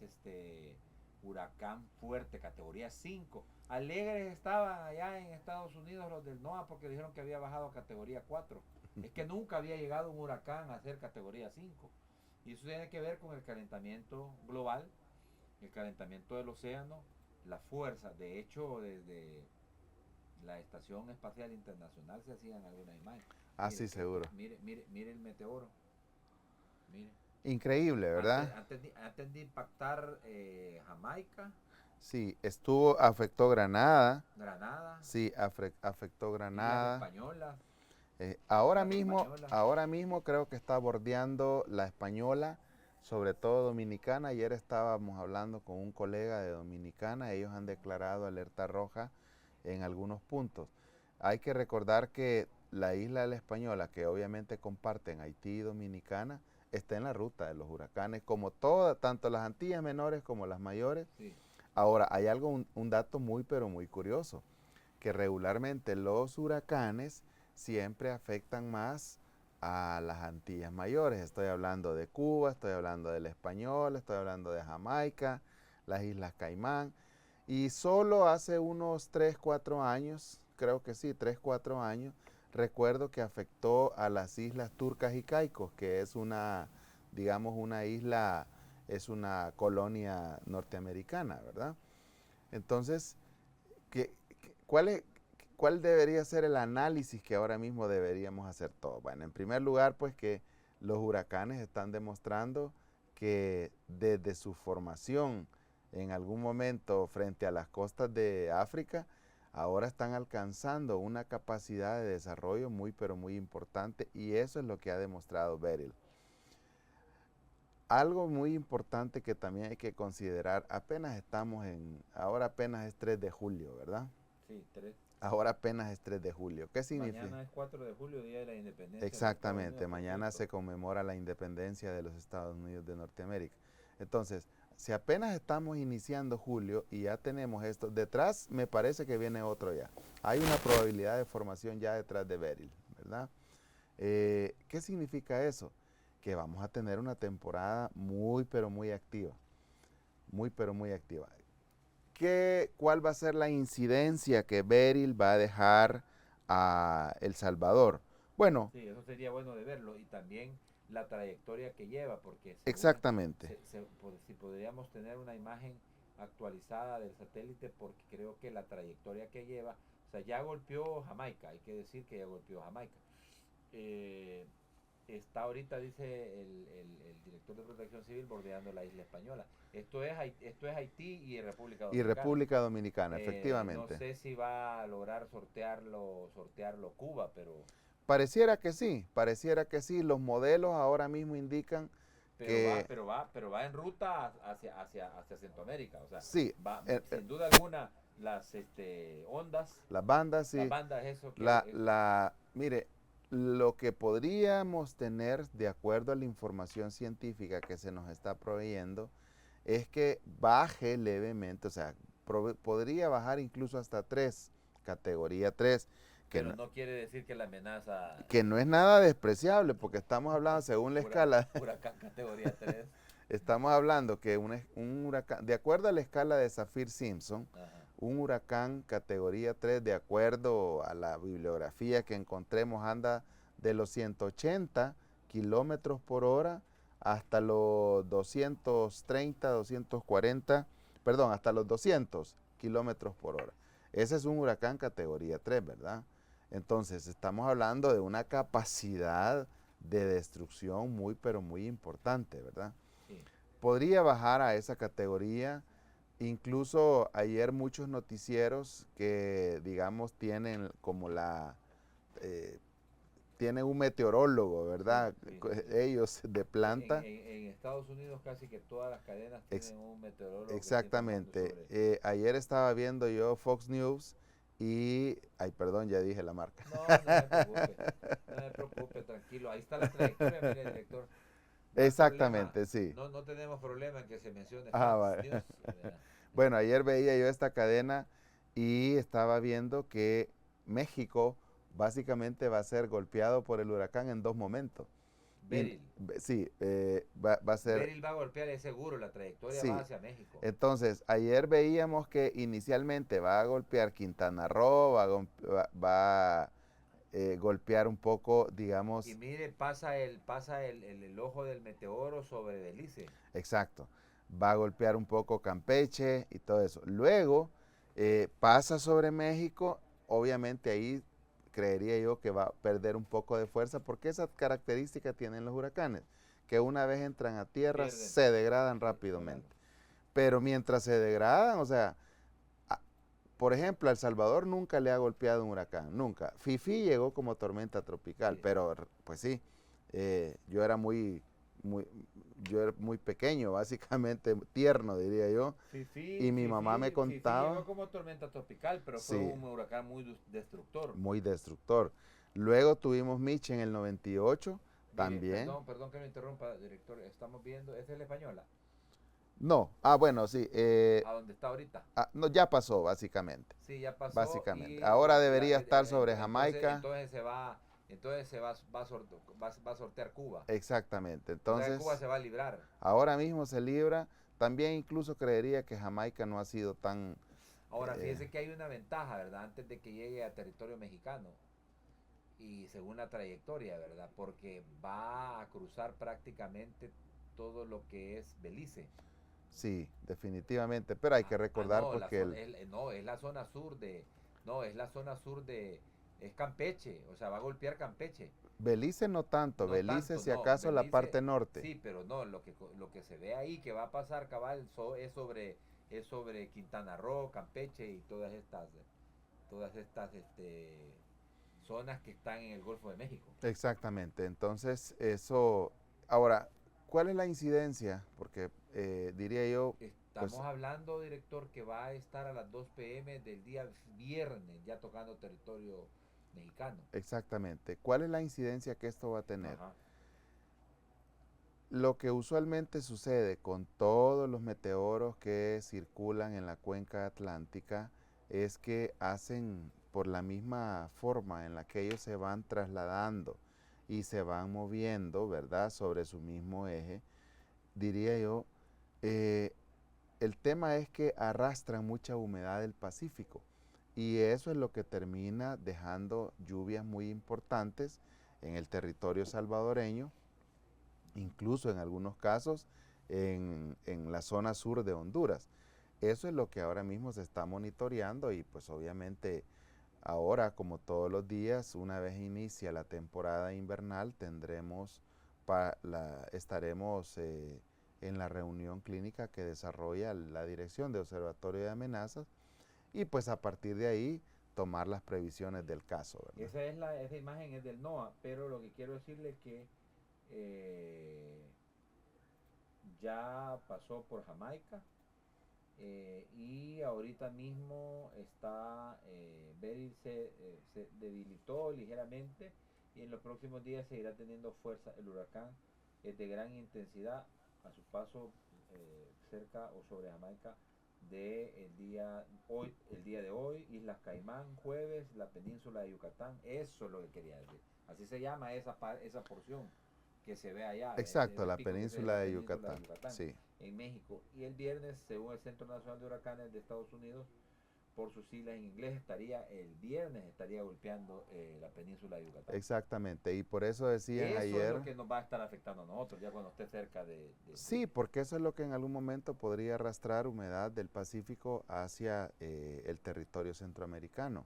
huracán fuerte, categoría 5. Alegres estaban allá en Estados Unidos los del NOAA porque dijeron que había bajado a categoría 4. Es que nunca había llegado un huracán a ser categoría 5. Y eso tiene que ver con el calentamiento global, el calentamiento del océano, la fuerza. De hecho, desde la Estación Espacial Internacional se hacían algunas imágenes. Ah, sí, seguro. Mire el meteoro. Mire. Increíble, ¿verdad? Antes de impactar Jamaica, Sí, afectó Granada. Granada, Sí, afectó Islas Granada. Españolas, Islas Españolas. Ahora mismo creo que está bordeando la Española, sobre todo Dominicana. Ayer estábamos hablando con un colega de Dominicana, ellos han declarado alerta roja en algunos puntos. Hay que recordar que la isla de la Española, que obviamente comparten Haití y Dominicana, está en la ruta de los huracanes, como todas, tanto las Antillas menores como las mayores. Sí. Ahora, hay un dato muy, pero muy curioso, que regularmente los huracanes siempre afectan más a las Antillas mayores. Estoy hablando de Cuba, estoy hablando del Español, estoy hablando de Jamaica, las Islas Caimán. Y solo hace unos 3, 4 años, creo que sí, 3, 4 años, recuerdo que afectó a las Islas Turcas y Caicos, que es digamos, una isla, es una colonia norteamericana, ¿verdad? Entonces, ¿qué, ¿cuál debería ser el análisis que ahora mismo deberíamos hacer todos? Bueno, en primer lugar, pues que los huracanes están demostrando que desde su formación en algún momento frente a las costas de África, ahora están alcanzando una capacidad de desarrollo muy, pero muy importante, y eso es lo que ha demostrado Beryl. Algo muy importante que también hay que considerar, ahora apenas es 3 de julio, ¿verdad? Sí, 3. Ahora apenas es 3 de julio. ¿Qué significa? Mañana es 4 de julio, Día de la Independencia. Exactamente, Unidos, mañana se conmemora la independencia de los Estados Unidos de Norteamérica. Entonces, si apenas estamos iniciando julio y ya tenemos esto, detrás me parece que viene otro ya. Hay una probabilidad de formación ya detrás de Beryl, ¿verdad? ¿Qué significa eso? Que vamos a tener una temporada muy, pero muy activa. Muy, pero muy activa. ¿Cuál va a ser la incidencia que Beryl va a dejar a El Salvador? Bueno. Sí, eso sería bueno de verlo. Y también la trayectoria que lleva, porque Exactamente. si podríamos tener una imagen actualizada del satélite, porque creo que la trayectoria que lleva, o sea, ya golpeó Jamaica, hay que decir que ya golpeó Jamaica. Está ahorita, dice el director de Protección Civil, bordeando la isla española. Esto es Haití y República Dominicana. Y República Dominicana, efectivamente. No sé si va a lograr sortearlo Cuba, pero... Pareciera que sí. Los modelos ahora mismo indican que... Pero va en ruta hacia Centroamérica. O sea, sí, sin duda alguna, las ondas... Las bandas, sí. Las bandas, eso que... Mire, lo que podríamos tener, de acuerdo a la información científica que se nos está proveyendo, es que baje levemente, o sea, podría bajar incluso hasta 3, categoría 3, que Pero no, no quiere decir que la amenaza que no es nada despreciable, porque estamos hablando según la escala, huracán categoría 3. estamos hablando que un huracán, de acuerdo a la escala de Saffir-Simpson, Ajá. un huracán categoría 3, de acuerdo a la bibliografía que encontremos, anda de los 180 kilómetros por hora hasta los 230, 240, perdón, hasta los 200 kilómetros por hora. Ese es un huracán categoría 3, ¿verdad? Entonces, estamos hablando de una capacidad de destrucción muy, pero muy importante, ¿verdad? Sí. Podría bajar a esa categoría. Incluso ayer muchos noticieros que, digamos, tienen como tienen un meteorólogo, ¿verdad? Sí. Ellos de planta. En Estados Unidos casi que todas las cadenas Ex- tienen un meteorólogo que está informando exactamente. sobre... Ayer estaba viendo yo Fox News y, ay, perdón, ya dije la marca. No, no me preocupe, no me preocupe, tranquilo. Ahí está la trayectoria, mire, director. No hay problema, Exactamente, sí. no tenemos problema en que se mencione Ah, Fox vale. News. ¿Verdad? Bueno, ayer veía yo esta cadena y estaba viendo que México básicamente va a ser golpeado por el huracán en dos momentos. Beryl. Sí, va a ser, Beryl va a golpear, es seguro, la trayectoria va sí. hacia México. Entonces, ayer veíamos que inicialmente va a golpear Quintana Roo, va a golpear un poco, Y digamos, mire, pasa el ojo del meteoro sobre Belice. exacto, va a golpear un poco Campeche y todo eso. Luego pasa sobre México, obviamente ahí creería yo que va a perder un poco de fuerza porque esa característica tienen los huracanes, que una vez entran a tierra Pierden. se degradan Sí, claro. rápidamente. Pero mientras se degradan, o sea, por ejemplo, a El Salvador nunca le ha golpeado un huracán, nunca. Fifi llegó como tormenta tropical, Sí. pero pues sí, yo era muy, yo era muy pequeño, básicamente tierno, diría yo, y mi mamá me Fifi llegó contaba, como tormenta tropical, pero fue sí, un huracán muy destructor. muy destructor. Luego tuvimos Mitch en el 98, Mire, también. perdón que me interrumpa, director. Estamos viendo, esta es la española, No, bueno, sí, a donde está ahorita. no, ya pasó, básicamente, Sí, ya pasó básicamente. y Ahora debería estar sobre Jamaica, entonces va a sortear Cuba. exactamente. O sea, Cuba Entonces, se va a librar. ahora mismo se libra. También incluso creería que Jamaica no ha sido tan... Ahora, eh, fíjese que hay una ventaja, ¿verdad? Antes de que llegue a territorio mexicano y según la trayectoria, ¿verdad? Porque va a cruzar prácticamente todo lo que es Belice. sí, definitivamente. Pero hay que recordar No, porque no, es la zona sur de, no, es la zona sur de, es Campeche, o sea, va a golpear Campeche. Belice no tanto, No Belice tanto, si no, acaso la Belice, parte norte. sí, pero no, lo que se ve ahí que va a pasar, cabal, es sobre Quintana Roo, Campeche y todas estas zonas que están en el Golfo de México. Exactamente. Entonces, eso... Ahora, ¿cuál es la incidencia? Porque diría yo, pues Estamos hablando, director, que va a estar a las 2 p.m. del día viernes, ya tocando territorio mexicano. exactamente, ¿cuál es la incidencia que esto va a tener? Ajá. Lo que usualmente sucede con todos los meteoros que circulan en la cuenca atlántica es que hacen por la misma forma en la que ellos se van trasladando y se van moviendo, ¿verdad?, sobre su mismo eje, diría yo, eh, el tema es que arrastran mucha humedad del Pacífico y eso es lo que termina dejando lluvias muy importantes en el territorio salvadoreño, incluso en algunos casos en la zona sur de Honduras. Eso es lo que ahora mismo se está monitoreando y pues obviamente ahora, como todos los días, una vez inicia la temporada invernal, estaremos en la reunión clínica que desarrolla la Dirección de Observatorio de Amenazas y pues a partir de ahí tomar las previsiones del caso, ¿verdad? Esa imagen es del NOAA, pero lo que quiero decirle es que ya pasó por Jamaica y ahorita mismo Beryl se debilitó ligeramente y en los próximos días seguirá teniendo fuerza. El huracán es de gran intensidad. A su paso cerca o sobre Jamaica el día de hoy, Islas Caimán, jueves, la península de Yucatán. Eso es lo que quería decir. Así se llama esa porción que se ve allá, Exacto, ese la pico que se ve en península la de península de Yucatán, Yucatán, sí. en México. Y el viernes, según el Centro Nacional de Huracanes de Estados Unidos, por sus siglas en inglés, el viernes estaría golpeando la península de Yucatán. Exactamente, y por eso decían Eso es ayer. lo que nos va a estar afectando a nosotros, ya cuando esté cerca Sí, porque eso es lo que en algún momento podría arrastrar humedad del Pacífico hacia el territorio centroamericano.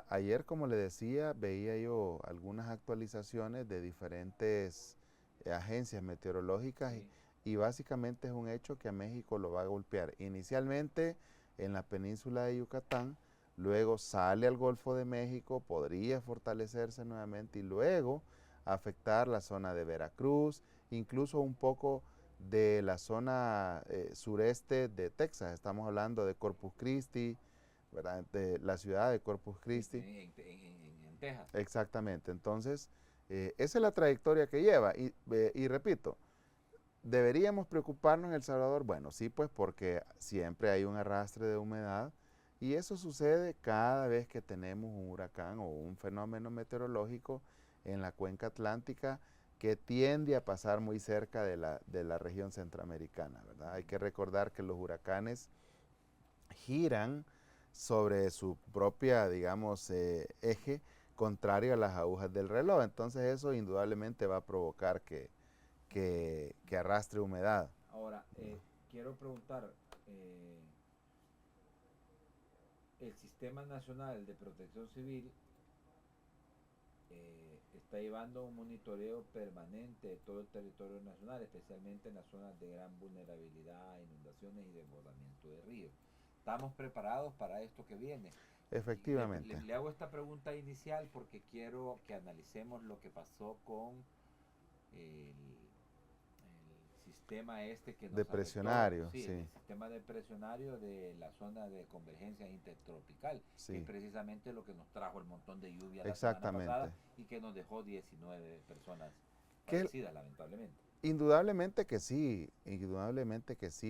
Ayer, como le decía, veía yo algunas actualizaciones de diferentes agencias meteorológicas Sí. y básicamente es un hecho que a México lo va a golpear. Inicialmente en la península de Yucatán, luego sale al Golfo de México, podría fortalecerse nuevamente y luego afectar la zona de Veracruz, incluso un poco de la zona sureste de Texas. Estamos hablando de Corpus Christi, ¿verdad? De la ciudad de Corpus Christi. En Texas. Exactamente. Entonces, esa es la trayectoria que lleva. Y repito, ¿deberíamos preocuparnos en El Salvador? Bueno, sí, pues porque siempre hay un arrastre de humedad y eso sucede cada vez que tenemos un huracán o un fenómeno meteorológico en la cuenca atlántica que tiende a pasar muy cerca de la región centroamericana, ¿verdad? Hay que recordar que los huracanes giran sobre su propia, digamos, eje contrario a las agujas del reloj. Entonces eso indudablemente va a provocar que arrastre humedad. Ahora, quiero preguntar, eh, el Sistema Nacional de Protección Civil está llevando un monitoreo permanente de todo el territorio nacional, especialmente en las zonas de gran vulnerabilidad, inundaciones y desbordamiento de ríos. ¿Estamos preparados para esto que viene? Efectivamente. Le hago esta pregunta inicial porque quiero que analicemos lo que pasó con el sistema este que nos depresionario, afectó, sí, sí. el sistema depresionario de la zona de convergencia intertropical, Sí. que es precisamente lo que nos trajo el montón de lluvia la semana pasada y que nos dejó 19 personas fallecidas, lamentablemente. Indudablemente que sí,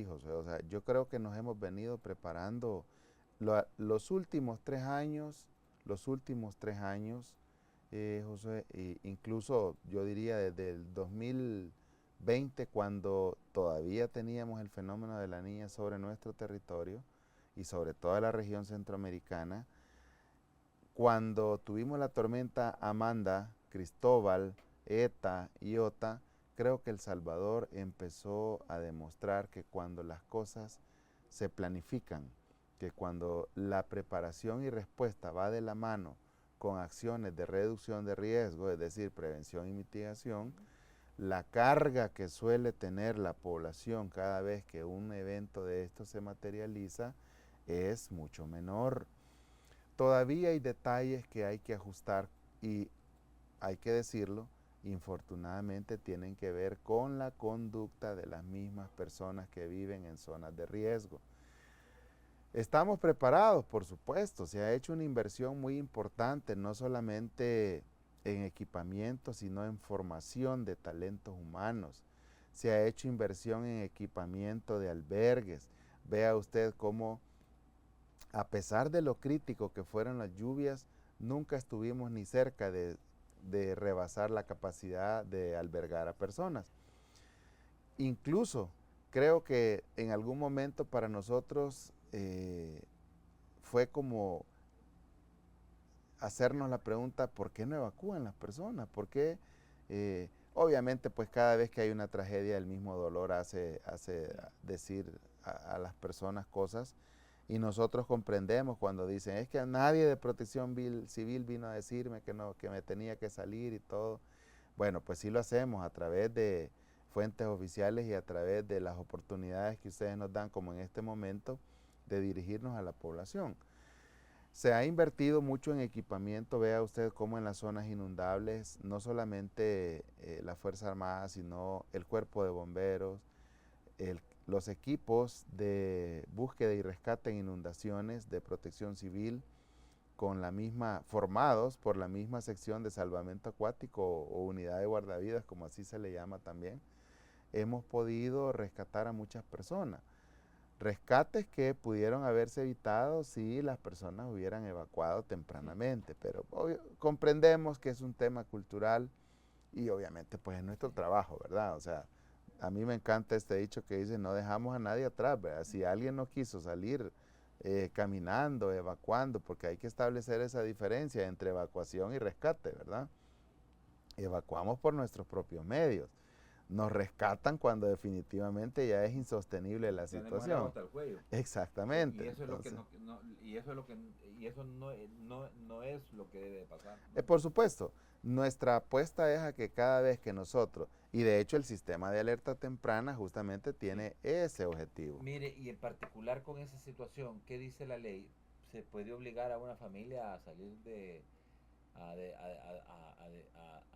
José. O sea, yo creo que nos hemos venido preparando los últimos 3 años, José, incluso yo diría desde el 2020, cuando todavía teníamos el fenómeno de la niña sobre nuestro territorio y sobre toda la región centroamericana, cuando tuvimos la tormenta Amanda, Cristóbal, Eta y Ota, creo que El Salvador empezó a demostrar que cuando las cosas se planifican, que cuando la preparación y respuesta va de la mano con acciones de reducción de riesgo, es decir, prevención y mitigación, la carga que suele tener la población cada vez que un evento de esto se materializa es mucho menor. Todavía hay detalles que hay que ajustar y hay que decirlo, infortunadamente tienen que ver con la conducta de las mismas personas que viven en zonas de riesgo. Estamos preparados, por supuesto, se ha hecho una inversión muy importante, no solamente en equipamiento, sino en formación de talentos humanos. Se ha hecho inversión en equipamiento de albergues. Vea usted cómo, a pesar de lo crítico que fueron las lluvias, nunca estuvimos ni cerca de rebasar la capacidad de albergar a personas. Incluso creo que en algún momento para nosotros fue como hacernos la pregunta, ¿por qué no evacúan las personas? ¿Por qué? Obviamente, pues cada vez que hay una tragedia, el mismo dolor hace decir a las personas cosas, y nosotros comprendemos cuando dicen, es que nadie de Protección Civil vino a decirme que no, que me tenía que salir y todo. Bueno, pues sí lo hacemos a través de fuentes oficiales y a través de las oportunidades que ustedes nos dan, como en este momento, de dirigirnos a la población. Se ha invertido mucho en equipamiento, vea usted cómo en las zonas inundables, no solamente la Fuerza Armada, sino el Cuerpo de Bomberos, los equipos de búsqueda y rescate en inundaciones de Protección Civil, formados por la misma sección de salvamento acuático o unidad de guardavidas, como así se le llama también, hemos podido rescatar a muchas personas. Rescates que pudieron haberse evitado si las personas hubieran evacuado tempranamente, pero comprendemos que es un tema cultural y obviamente pues es nuestro trabajo, ¿verdad? O sea, a mí me encanta este dicho que dice, no dejamos a nadie atrás, ¿verdad? Si alguien no quiso salir caminando, evacuando, porque hay que establecer esa diferencia entre evacuación y rescate, ¿verdad? Evacuamos por nuestros propios medios. Nos rescatan cuando definitivamente ya es insostenible la Tenemos el agua situación. hasta el cuello. Exactamente. Y eso es lo que Entonces, y eso no es lo que debe de pasar. por supuesto, nuestra apuesta es a que cada vez que nosotros, y de hecho el sistema de alerta temprana justamente tiene ese objetivo. Mire, y en particular con esa situación, ¿qué dice la ley? ¿Se puede obligar a una familia a salir a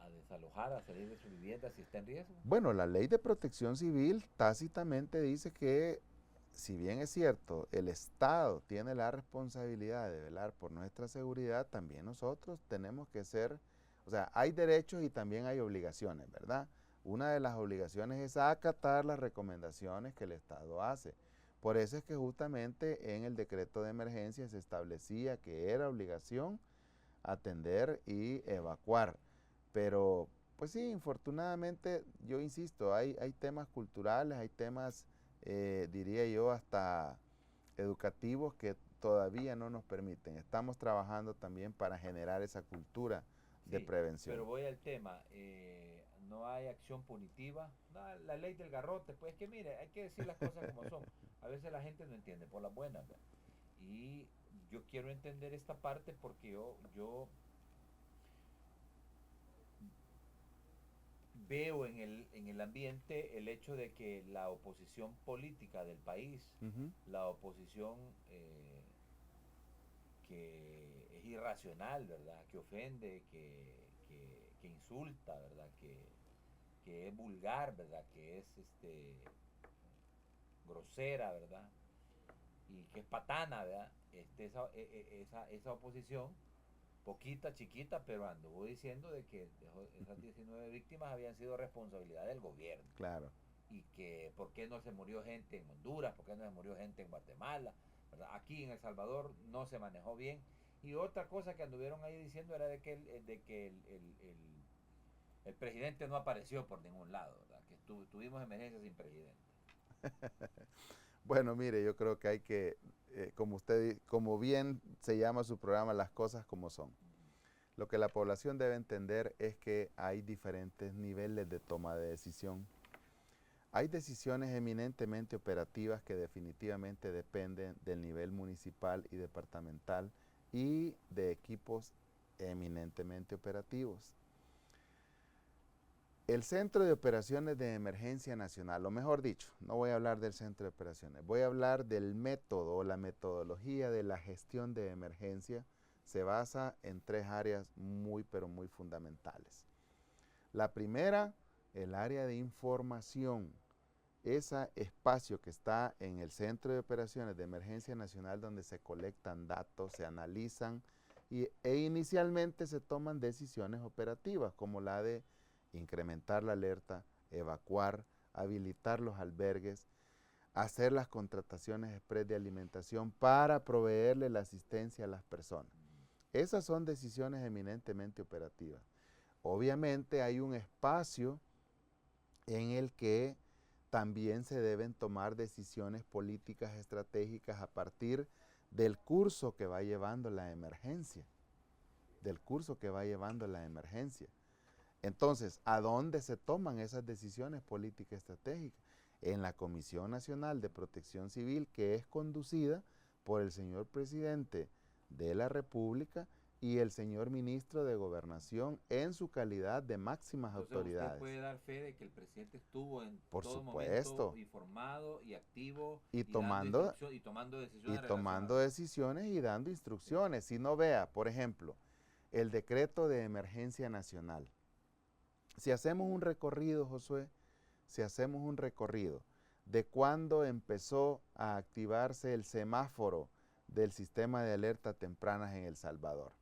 desalojar, a salir de su vivienda si está en riesgo? Bueno, la ley de protección civil tácitamente dice que, si bien es cierto, el Estado tiene la responsabilidad de velar por nuestra seguridad, también nosotros tenemos que ser, o sea, hay derechos y también hay obligaciones, ¿verdad? Una de las obligaciones es acatar las recomendaciones que el Estado hace. Por eso es que justamente en el decreto de emergencia se establecía que era obligación atender y evacuar. Pero, pues sí, infortunadamente, yo insisto, hay temas culturales, hay temas, diría yo, hasta educativos que todavía no nos permiten. Estamos trabajando también para generar esa cultura de Sí, prevención. pero voy al tema, no hay acción punitiva, no, la ley del garrote, pues que mire, hay que decir las cosas como son. A veces la gente no entiende por las buenas, ¿verdad? Y yo quiero entender esta parte porque yo veo en el ambiente el hecho de que la oposición política del país, la oposición que es irracional, ¿verdad? Que ofende, que insulta, ¿verdad? Que es vulgar, ¿verdad? Que es grosera, ¿verdad? Y que es patana, ¿verdad? Esa oposición, poquita, chiquita, pero anduvo diciendo de que esas 19 víctimas habían sido responsabilidad del gobierno. Claro. Y que por qué no se murió gente en Honduras, por qué no se murió gente en Guatemala, ¿verdad? Aquí en El Salvador no se manejó bien. Y otra cosa que anduvieron ahí diciendo era de que el presidente no apareció por ningún lado, ¿verdad? Que tuvimos emergencia sin presidente. Bueno, mire, yo creo que hay que, como bien se llama su programa, las cosas como son. Lo que la población debe entender es que hay diferentes niveles de toma de decisión. Hay decisiones eminentemente operativas que definitivamente dependen del nivel municipal y departamental y de equipos eminentemente operativos. El Centro de Operaciones de Emergencia Nacional, o mejor dicho, no voy a hablar del Centro de Operaciones, voy a hablar del método o la metodología de la gestión de emergencia. Se basa en 3 áreas muy, pero muy fundamentales. La primera, el área de información. Ese espacio que está en el Centro de Operaciones de Emergencia Nacional donde se colectan datos, se analizan e inicialmente se toman decisiones operativas como la de incrementar la alerta, evacuar, habilitar los albergues, hacer las contrataciones express de alimentación para proveerle la asistencia a las personas. Esas son decisiones eminentemente operativas. Obviamente hay un espacio en el que también se deben tomar decisiones políticas estratégicas a partir del curso que va llevando la emergencia, Entonces, ¿a dónde se toman esas decisiones políticas estratégicas? En la Comisión Nacional de Protección Civil, que es conducida por el señor presidente de la República y el señor ministro de Gobernación en su calidad de máximas autoridades. ¿Usted puede dar fe de que el presidente estuvo en Por todo supuesto. momento informado y activo y tomando tomando decisiones y dando instrucciones? Si no, vea, por ejemplo, el decreto de emergencia nacional. Si hacemos un recorrido, Josué, de cuándo empezó a activarse el semáforo del sistema de alerta tempranas en El Salvador.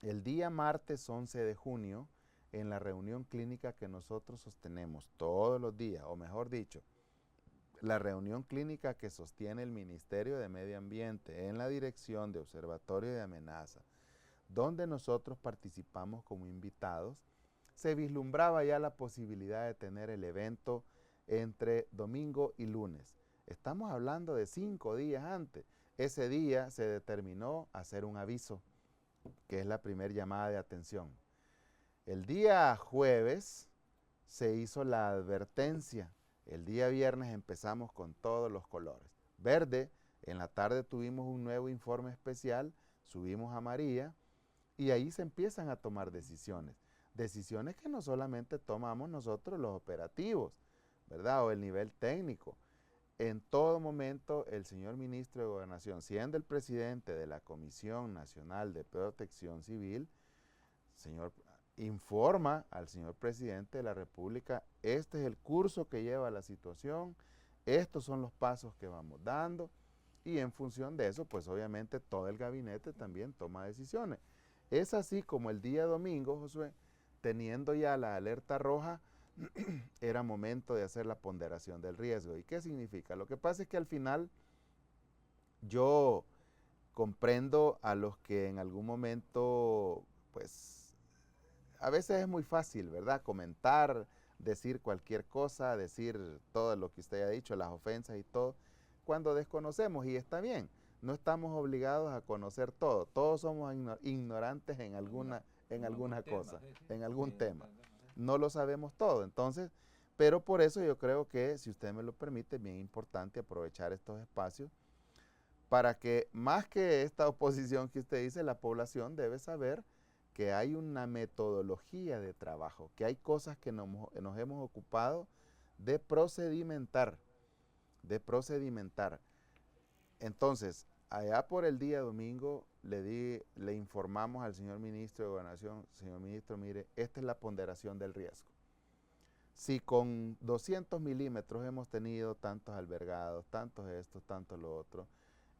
El día martes 11 de junio, en la reunión clínica que nosotros sostenemos todos los días, o mejor dicho, la reunión clínica que sostiene el Ministerio de Medio Ambiente en la dirección de Observatorio de Amenaza, donde nosotros participamos como invitados, se vislumbraba ya la posibilidad de tener el evento entre domingo y lunes. Estamos hablando de 5 días antes. Ese día se determinó hacer un aviso, que es la primera llamada de atención. El día jueves se hizo la advertencia. El día viernes empezamos con todos los colores. Verde, en la tarde tuvimos un nuevo informe especial, subimos a María y ahí se empiezan a tomar decisiones. Decisiones que no solamente tomamos nosotros los operativos, ¿verdad? O el nivel técnico. En todo momento el señor ministro de Gobernación, siendo el presidente de la Comisión Nacional de Protección Civil, señor, informa al señor presidente de la República, este es el curso que lleva la situación, estos son los pasos que vamos dando, y en función de eso, pues obviamente todo el gabinete también toma decisiones. Es así como el día domingo, Josué, teniendo ya la alerta roja, era momento de hacer la ponderación del riesgo. ¿Y qué significa? Lo que pasa es que al final yo comprendo a los que en algún momento, pues, a veces es muy fácil, ¿verdad? Comentar, decir cualquier cosa, decir todo lo que usted ha dicho, las ofensas y todo, cuando desconocemos, y está bien, no estamos obligados a conocer todo, todos somos ignorantes en alguna cosa, en algún tema. No lo sabemos todo, entonces, pero por eso yo creo que, si usted me lo permite, es bien importante aprovechar estos espacios para que, más que esta oposición que usted dice, la población debe saber que hay una metodología de trabajo, que hay cosas que nos hemos ocupado de procedimentar, Entonces, allá por el día domingo le informamos al señor ministro de Gobernación, señor ministro, mire, esta es la ponderación del riesgo. Si con 200 milímetros hemos tenido tantos albergados, tantos estos, tantos lo otro,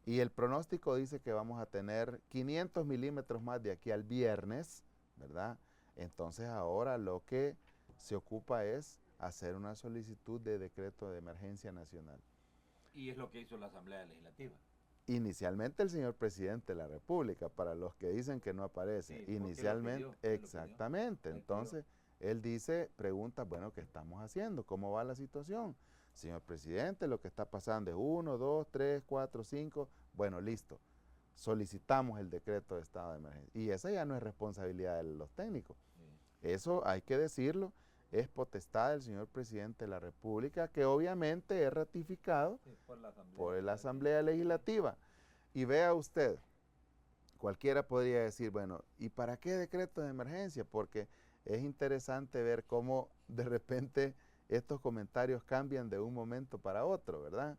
y el pronóstico dice que vamos a tener 500 milímetros más de aquí al viernes, ¿verdad? Entonces ahora lo que se ocupa es hacer una solicitud de decreto de emergencia nacional. Y es lo que hizo la Asamblea Legislativa. Inicialmente el señor presidente de la República, para los que dicen que no aparece, Sí, inicialmente, exactamente, Él entonces él dice, pregunta, bueno, ¿qué estamos haciendo? ¿Cómo va la situación? Señor presidente, lo que está pasando es 1, 2, 3, 4, 5, bueno, listo, solicitamos el decreto de estado de emergencia. Y esa ya no es responsabilidad de los técnicos, eso hay que decirlo, es potestad del señor presidente de la República, que obviamente es ratificado por la Asamblea Legislativa. Y vea usted, cualquiera podría decir, bueno, ¿y para qué decreto de emergencia? Porque es interesante ver cómo de repente estos comentarios cambian de un momento para otro, ¿verdad?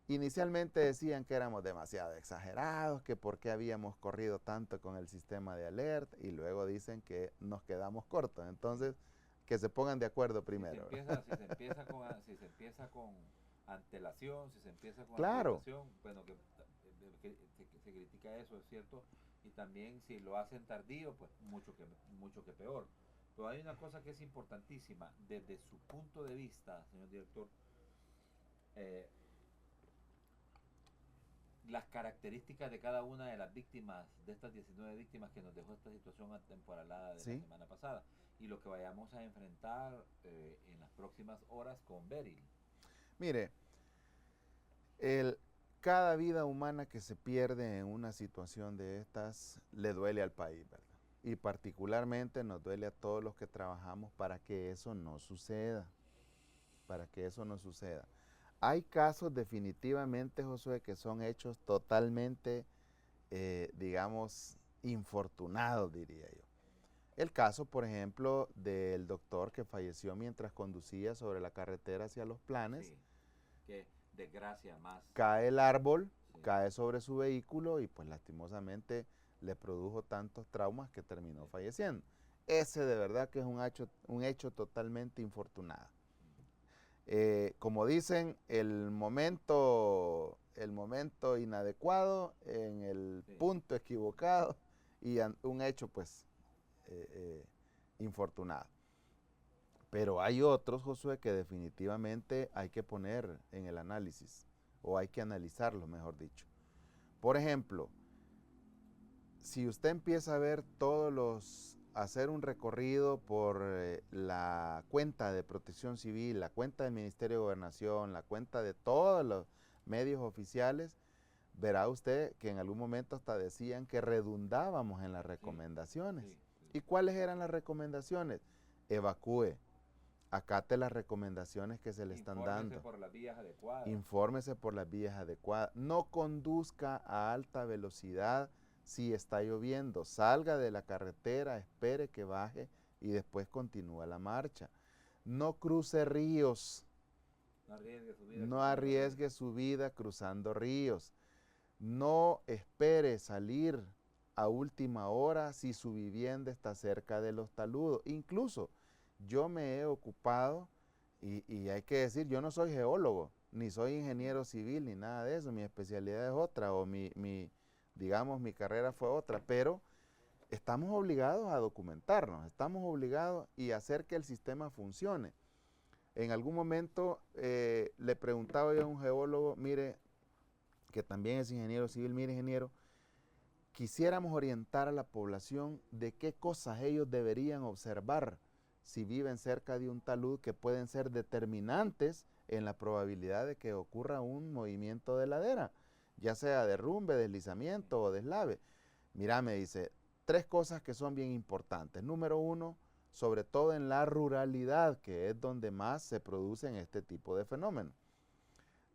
Inicialmente decían que éramos demasiado exagerados, que por qué habíamos corrido tanto con el sistema de alerta, y luego dicen que nos quedamos cortos. Entonces, que se pongan de acuerdo primero. Si se empieza con antelación, si se empieza con claro. antelación, bueno, que se critica eso, es cierto, y también si lo hacen tardío, pues mucho que peor. Pero hay una cosa que es importantísima, desde su punto de vista, señor director, las características de cada una de las víctimas, de estas 19 víctimas que nos dejó esta situación atemporalada de la semana pasada, y lo que vayamos a enfrentar en las próximas horas con Beryl. Mire, cada vida humana que se pierde en una situación de estas le duele al país, ¿verdad? Y particularmente nos duele a todos los que trabajamos para que eso no suceda, Hay casos definitivamente, Josué, que son hechos totalmente, digamos, infortunados, diría yo. El caso, por ejemplo, del doctor que falleció mientras conducía sobre la carretera hacia Los Planes. Sí, qué desgracia más. Cae el árbol, cae sobre su vehículo y pues lastimosamente le produjo tantos traumas que terminó falleciendo. Ese de verdad que es un hecho totalmente infortunado. Como dicen, el momento inadecuado, en el punto equivocado y un hecho pues infortunado. Pero hay otros, Josué, que definitivamente hay que poner en el análisis, o hay que analizarlo, mejor dicho. Por ejemplo, si usted empieza a ver hacer un recorrido por la cuenta de Protección Civil, la cuenta del Ministerio de Gobernación, la cuenta de todos los medios oficiales, verá usted que en algún momento hasta decían que redundábamos en las recomendaciones. ¿Y cuáles eran las recomendaciones? Evacúe, acate las recomendaciones que se le están dando. Infórmese por las vías adecuadas. Infórmese por las vías adecuadas. No conduzca a alta velocidad si está lloviendo. Salga de la carretera, espere que baje y después continúa la marcha. No cruce ríos. No arriesgue su vida cruzando ríos. No espere salir a última hora si su vivienda está cerca de los taludes. Incluso yo me he ocupado, y hay que decir, yo no soy geólogo, ni soy ingeniero civil, ni nada de eso. Mi especialidad es otra, o digamos, mi carrera fue otra, pero estamos obligados a documentarnos, estamos obligados y hacer que el sistema funcione. En algún momento le preguntaba yo a un geólogo, mire, que también es ingeniero civil, mire ingeniero, quisiéramos orientar a la población de qué cosas ellos deberían observar si viven cerca de un talud que pueden ser determinantes en la probabilidad de que ocurra un movimiento de ladera, ya sea derrumbe, deslizamiento o deslave. Mira, me dice, 3 cosas que son bien importantes. Número 1, sobre todo en la ruralidad, que es donde más se producen este tipo de fenómenos.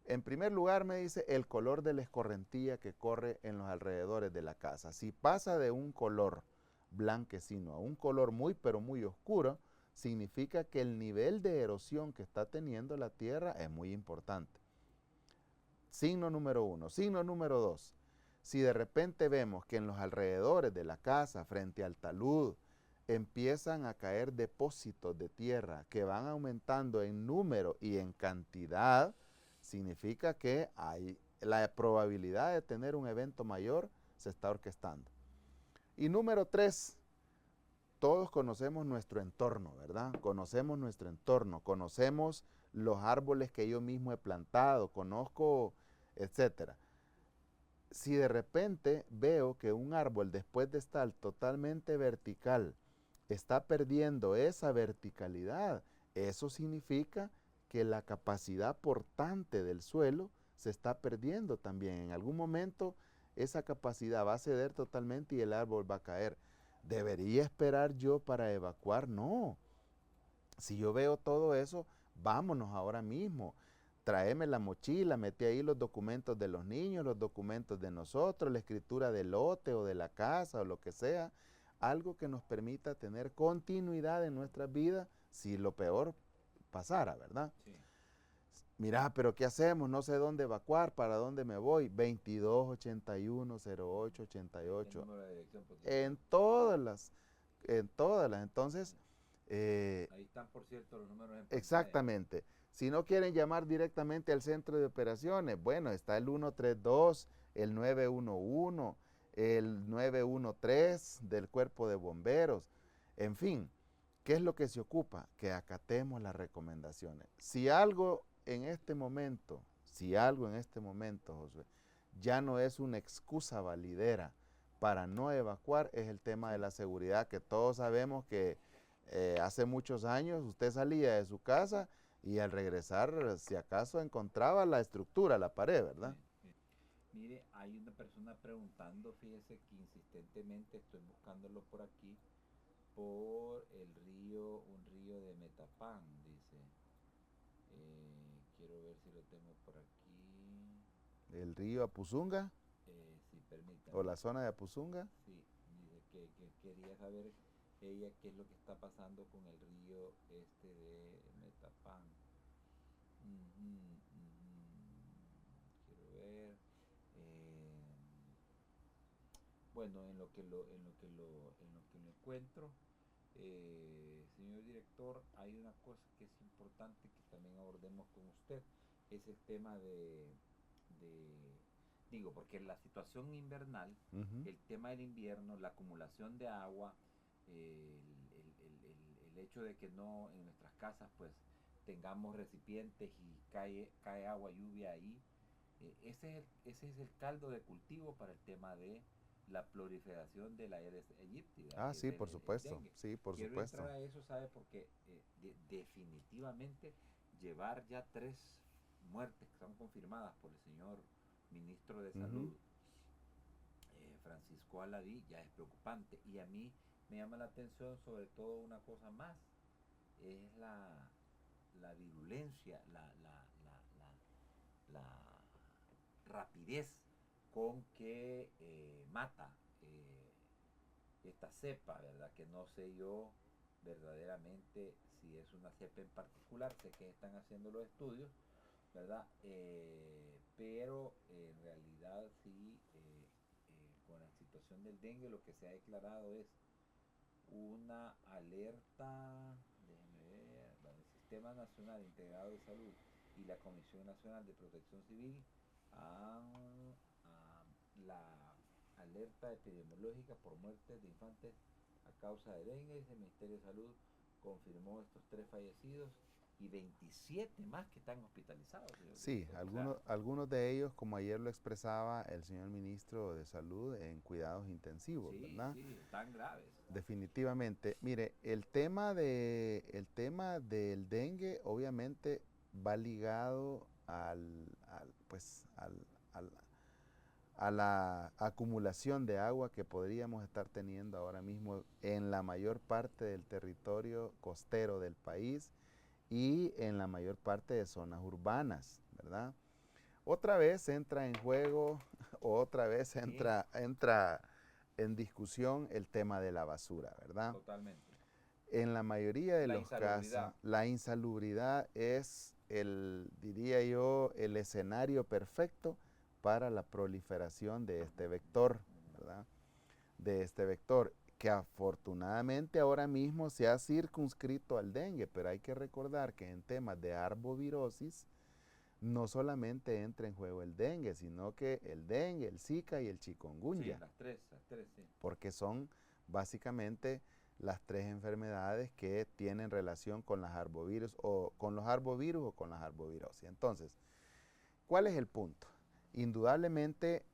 En primer lugar, me dice, el color de la escorrentía que corre en los alrededores de la casa. Si pasa de un color blanquecino a un color muy, pero muy oscuro, significa que el nivel de erosión que está teniendo la tierra es muy importante. Signo número 1. Signo número 2. Si de repente vemos que en los alrededores de la casa, frente al talud, empiezan a caer depósitos de tierra que van aumentando en número y en cantidad, significa que la probabilidad de tener un evento mayor se está orquestando. Y número 3, todos conocemos nuestro entorno, ¿verdad? Conocemos nuestro entorno, conocemos los árboles que yo mismo he plantado, conozco, etcétera. Si de repente veo que un árbol, después de estar totalmente vertical, está perdiendo esa verticalidad, eso significa que la capacidad portante del suelo se está perdiendo también. En algún momento esa capacidad va a ceder totalmente y el árbol va a caer. ¿Debería esperar yo para evacuar? No. Si yo veo todo eso, vámonos ahora mismo. Tráeme la mochila, metí ahí los documentos de los niños, los documentos de nosotros, la escritura del lote o de la casa o lo que sea. Algo que nos permita tener continuidad en nuestras vidas si lo peor pasara, ¿verdad? Sí. Mira, pero ¿qué hacemos? No sé dónde evacuar, ¿para dónde me voy? 22810888. En todas. Entonces, ahí están, por cierto, los números en pantalla. Exactamente. Si no quieren llamar directamente al centro de operaciones, bueno, está el 132, el 911, el 913 del cuerpo de bomberos, en fin. ¿Qué es lo que se ocupa? Que acatemos las recomendaciones. Si algo en este momento, Josué, ya no es una excusa validera para no evacuar, es el tema de la seguridad, que todos sabemos que hace muchos años usted salía de su casa y al regresar, si acaso, encontraba la estructura, la pared, ¿verdad? Sí, sí. Mire, hay una persona preguntando, fíjese que insistentemente estoy buscándolo por aquí, por un río de Metapán, dice. Quiero ver si lo tengo por aquí. ¿El río Apuzunga? Sí, permítame. ¿O la zona de Apuzunga? Sí, dice que quería saber ella qué es lo que está pasando con el río de Metapán. Quiero ver. Bueno, en lo que lo encuentro, señor director, hay una cosa que es importante que también abordemos con usted, es el tema digo, porque la situación invernal, el tema del invierno, la acumulación de agua, el hecho de que no en nuestras casas pues tengamos recipientes y cae agua, lluvia ahí, ese es el caldo de cultivo para el tema de la proliferación de la Aedes aegypti, Ah, que es sí, por el supuesto, dengue. sí, por Quiero supuesto. entrar a eso, ¿sabe? Porque definitivamente llevar ya 3 muertes que son confirmadas por el señor ministro de Ujú. Salud, Francisco Aladí, ya es preocupante. Y a mí me llama la atención sobre todo una cosa más, es la virulencia, la rapidez con que mata esta cepa, ¿verdad? Que no sé yo verdaderamente si es una cepa en particular, sé que están haciendo los estudios, ¿verdad? Pero en realidad sí, con la situación del dengue lo que se ha declarado es una alerta, déjeme ver, bueno, el Sistema Nacional Integrado de Salud y la Comisión Nacional de Protección Civil han la alerta epidemiológica por muertes de infantes a causa de dengue. El Ministerio de Salud confirmó estos 3 fallecidos y 27 más que están hospitalizados, señor Sí, director. O sea, algunos de ellos, como ayer lo expresaba el señor ministro de Salud, en cuidados intensivos, sí, ¿verdad? sí, están graves. Definitivamente. Mire, el tema del dengue obviamente va ligado pues, a la acumulación de agua que podríamos estar teniendo ahora mismo en la mayor parte del territorio costero del país y en la mayor parte de zonas urbanas, ¿verdad? Otra vez entra en juego, otra vez Sí, entra en discusión el tema de la basura, ¿verdad? totalmente. En la mayoría de La los casos, insalubridad. la insalubridad es diría yo, el escenario perfecto para la proliferación de este vector, ¿verdad? De este vector, que afortunadamente ahora mismo se ha circunscrito al dengue, pero hay que recordar que en temas de arbovirosis, no solamente entra en juego el dengue, sino que el dengue, el zika y el Sí, chikungunya, las tres, sí. porque son básicamente las 3 enfermedades que tienen relación con las arbovirus o con los arbovirus o con las arbovirosis. Entonces, ¿cuál es el punto? Indudablemente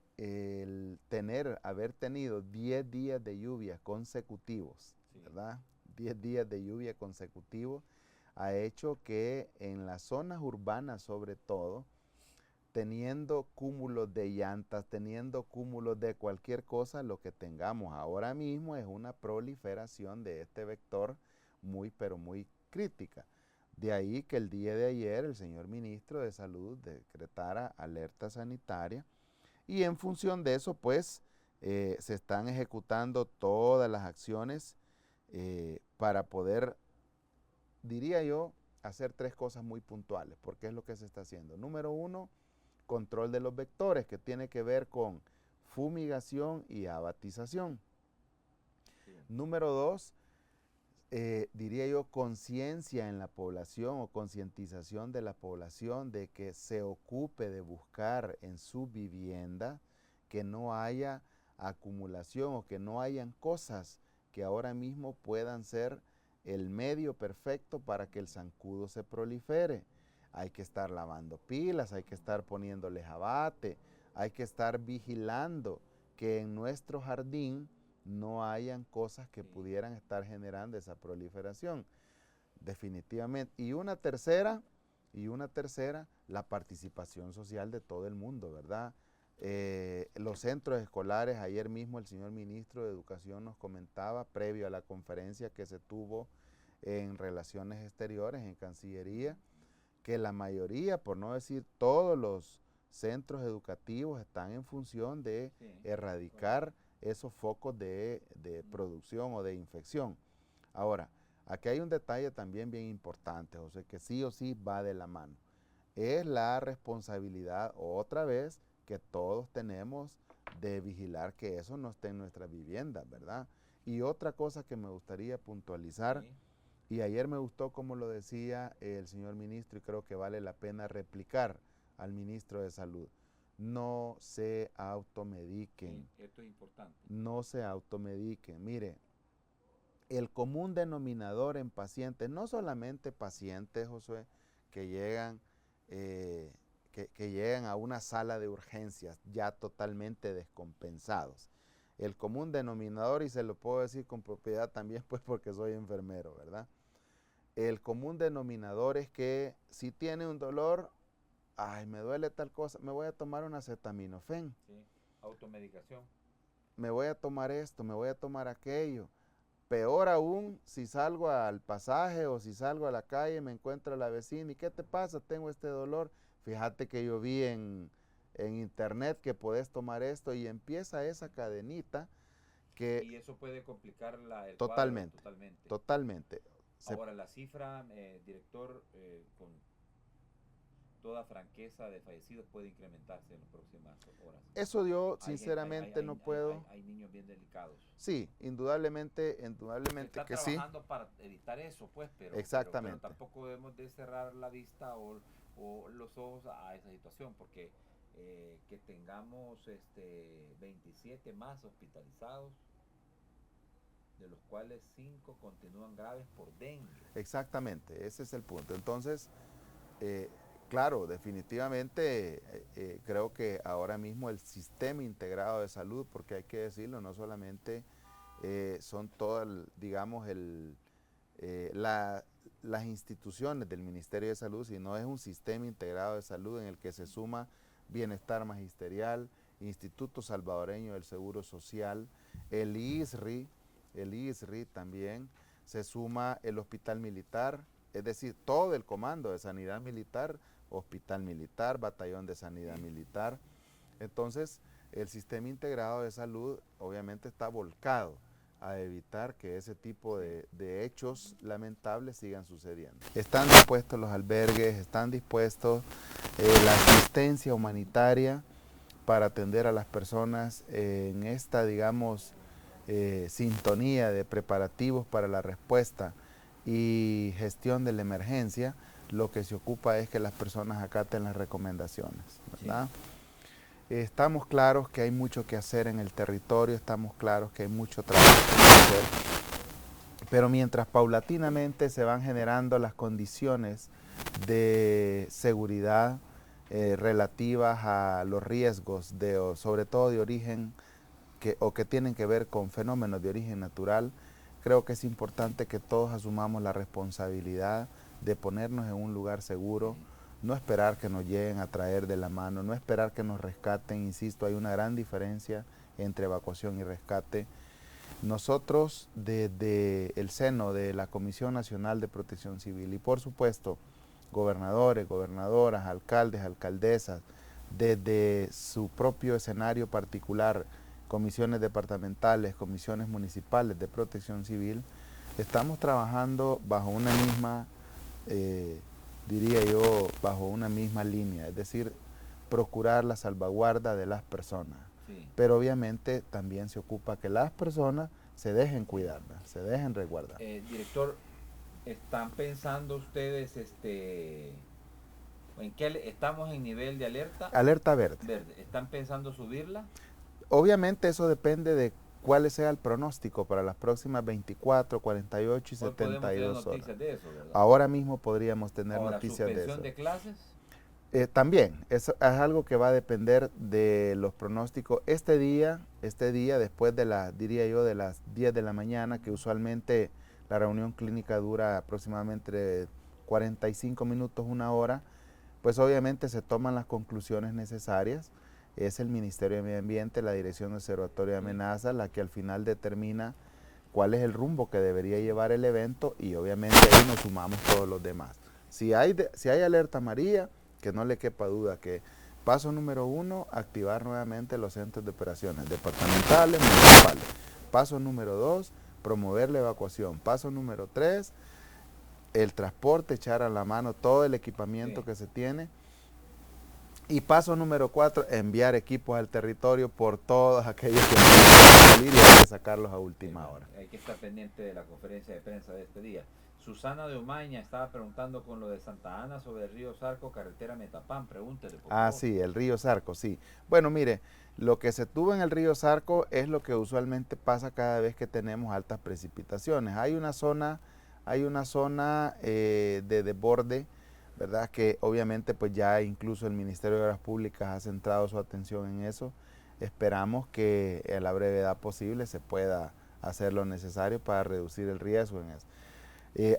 haber tenido 10 días de lluvia consecutivos, Sí. ¿verdad? 10 días de lluvia consecutivos ha hecho que en las zonas urbanas sobre todo, teniendo cúmulos de llantas, teniendo cúmulos de cualquier cosa, lo que tengamos ahora mismo es una proliferación de este vector muy, pero muy crítica. De ahí que el día de ayer el señor ministro de Salud decretara alerta sanitaria y en función de eso, pues, se están ejecutando todas las acciones para poder, diría yo, hacer 3 cosas muy puntuales, porque es lo que se está haciendo. Número 1, control de los vectores, que tiene que ver con fumigación y abatización. Sí. Número 2, diría yo, conciencia en la población o concientización de la población de que se ocupe de buscar en su vivienda que no haya acumulación o que no hayan cosas que ahora mismo puedan ser el medio perfecto para que el zancudo se prolifere. Hay que estar lavando pilas, hay que estar poniéndoles abate, hay que estar vigilando que en nuestro jardín no hayan cosas que Sí. pudieran estar generando esa proliferación. Definitivamente. Y una tercera, la participación social de todo el mundo, ¿verdad? Los centros escolares, ayer mismo el señor ministro de Educación nos comentaba, previo a la conferencia que se tuvo en Relaciones Exteriores, en Cancillería, que la mayoría, por no decir todos los centros educativos están en función de Sí, erradicar esos focos de producción o de infección. Ahora, aquí hay un detalle también bien importante, José, que sí o sí va de la mano. Es la responsabilidad, otra vez, que todos tenemos de vigilar que eso no esté en nuestras viviendas, ¿verdad? Y otra cosa que me gustaría puntualizar, sí, y ayer me gustó como lo decía el señor ministro y creo que vale la pena replicar al ministro de Salud. No se automediquen, sí, esto es importante. no se automediquen. Mire, el común denominador en pacientes, no solamente pacientes, Josué, que llegan, que llegan a una sala de urgencias ya totalmente descompensados. El común denominador, y se lo puedo decir con propiedad también, pues porque soy enfermero, ¿verdad? El común denominador es que si tiene un dolor, ay, me duele tal cosa, me voy a tomar un acetaminofén. Sí, automedicación. Me voy a tomar esto, me voy a tomar aquello. Peor aún, si salgo al pasaje o si salgo a la calle, me encuentro a la vecina, ¿y qué te pasa? Tengo este dolor. Fíjate que yo vi en internet que podés tomar esto y empieza esa cadenita que Y eso puede complicar el cuadro totalmente, totalmente. totalmente. Ahora, la cifra, director, con toda franqueza de fallecidos puede incrementarse en las próximas horas. Eso yo Hay, sinceramente no puedo. hay niños bien delicados. Sí, indudablemente Se está que sí. trabajando para evitar eso, pues, Exactamente. pero tampoco debemos de cerrar la vista o los ojos a esa situación, porque que tengamos 27 más hospitalizados, de los cuales 5 continúan graves por dengue. Exactamente, ese es el punto. Entonces, claro, definitivamente creo que ahora mismo el sistema integrado de salud, porque hay que decirlo, no solamente son todas, digamos, las instituciones del Ministerio de Salud, sino es un sistema integrado de salud en el que se suma Bienestar Magisterial, Instituto Salvadoreño del Seguro Social, el ISRI también, se suma el Hospital Militar, es decir, todo el Comando de Sanidad Militar, Hospital Militar, Batallón de Sanidad Militar. Entonces, el sistema integrado de salud obviamente está volcado a evitar que ese tipo de hechos lamentables sigan sucediendo. Están dispuestos los albergues, están dispuestos la asistencia humanitaria para atender a las personas en esta, digamos, sintonía de preparativos para la respuesta y gestión de la emergencia. Lo que se ocupa es que las personas acaten las recomendaciones, ¿verdad? Sí. Estamos claros que hay mucho que hacer en el territorio, estamos claros que hay mucho trabajo que hacer, pero mientras paulatinamente se van generando las condiciones de seguridad relativas a los riesgos, sobre todo de origen que tienen que ver con fenómenos de origen natural, creo que es importante que todos asumamos la responsabilidad de ponernos en un lugar seguro, no esperar que nos lleguen a traer de la mano, no esperar que nos rescaten. Insisto, hay una gran diferencia entre evacuación y rescate. Nosotros desde el seno de la Comisión Nacional de Protección Civil y por supuesto gobernadores, gobernadoras, alcaldes, alcaldesas, desde su propio escenario particular, comisiones departamentales, comisiones municipales de protección civil, estamos trabajando bajo una misma, diría yo, bajo una misma línea, es decir, procurar la salvaguarda de las personas. Sí. Pero obviamente también se ocupa que las personas se dejen cuidar, se dejen resguardar. Director, ¿están pensando ustedes en qué estamos en nivel de alerta? Alerta verde. ¿Están pensando subirla? Obviamente eso depende de cuál sea el pronóstico para las próximas 24, 48 y 72 horas. Noticias de eso, ¿verdad? Ahora mismo podríamos tener noticias de eso. ¿Suspensión de clases? También, es algo que va a depender de los pronósticos. Este día, después de diría yo, de las 10 de la mañana, que usualmente la reunión clínica dura aproximadamente 45 minutos, una hora, pues obviamente se toman las conclusiones necesarias. Es el Ministerio de Medio Ambiente, la Dirección de Observatorio de Amenazas, la que al final determina cuál es el rumbo que debería llevar el evento y obviamente ahí nos sumamos todos los demás. Si hay alerta amarilla, que no le quepa duda que paso número 1, activar nuevamente los centros de operaciones departamentales, municipales. Paso número 2, promover la evacuación. Paso número 3, el transporte, echar a la mano todo el equipamiento que se tiene. Y paso número 4, enviar equipos al territorio por todos aquellos que no pueden salir y hay que sacarlos a última hora. Hay que estar pendiente de la conferencia de prensa de este día. Susana de Omaña estaba preguntando con lo de Santa Ana sobre el río Zarco, carretera Metapán, pregúntele por favor. Sí, el río Zarco, sí. Bueno, mire, Lo que se tuvo en el río Sarco es lo que usualmente pasa cada vez que tenemos altas precipitaciones. Hay una zona de desborde, ¿verdad? Que obviamente pues ya incluso el Ministerio de Obras Públicas ha centrado su atención en eso. Esperamos que a la brevedad posible se pueda hacer lo necesario para reducir el riesgo en eso.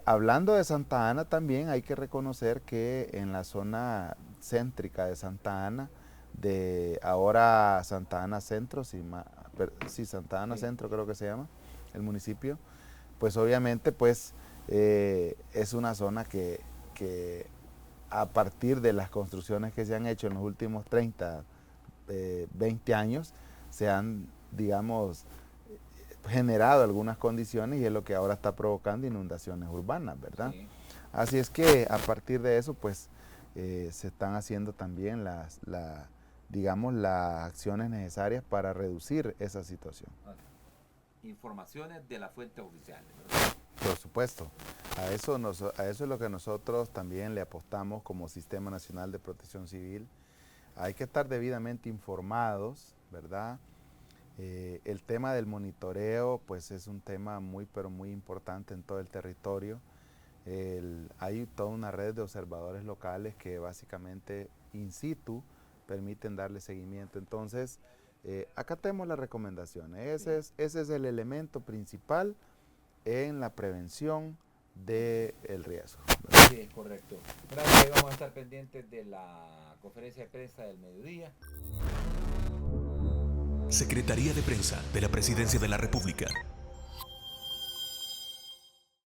Hablando de Santa Ana también hay que reconocer que en la zona céntrica de Santa Ana, de ahora Santa Ana Centro, Santa Ana Centro creo que se llama, el municipio, pues obviamente pues es una zona que a partir de las construcciones que se han hecho en los últimos 30, 20 años, se han, digamos, generado algunas condiciones y es lo que ahora está provocando inundaciones urbanas, ¿verdad? Sí. Así es que a partir de eso, pues, se están haciendo también las acciones necesarias para reducir esa situación. Informaciones de las fuentes oficiales, ¿verdad? Por supuesto. A eso es lo que nosotros también le apostamos como Sistema Nacional de Protección Civil. Hay que estar debidamente informados, ¿verdad? El tema del monitoreo, pues es un tema muy, pero muy importante en todo el territorio. Hay toda una red de observadores locales que básicamente in situ permiten darle seguimiento. Entonces, acatemos las recomendaciones. Ese es el elemento principal en la prevención del riesgo, ¿verdad? Sí, es correcto. Gracias, vamos a estar pendientes de la conferencia de prensa del mediodía. Secretaría de Prensa de la Presidencia de la República.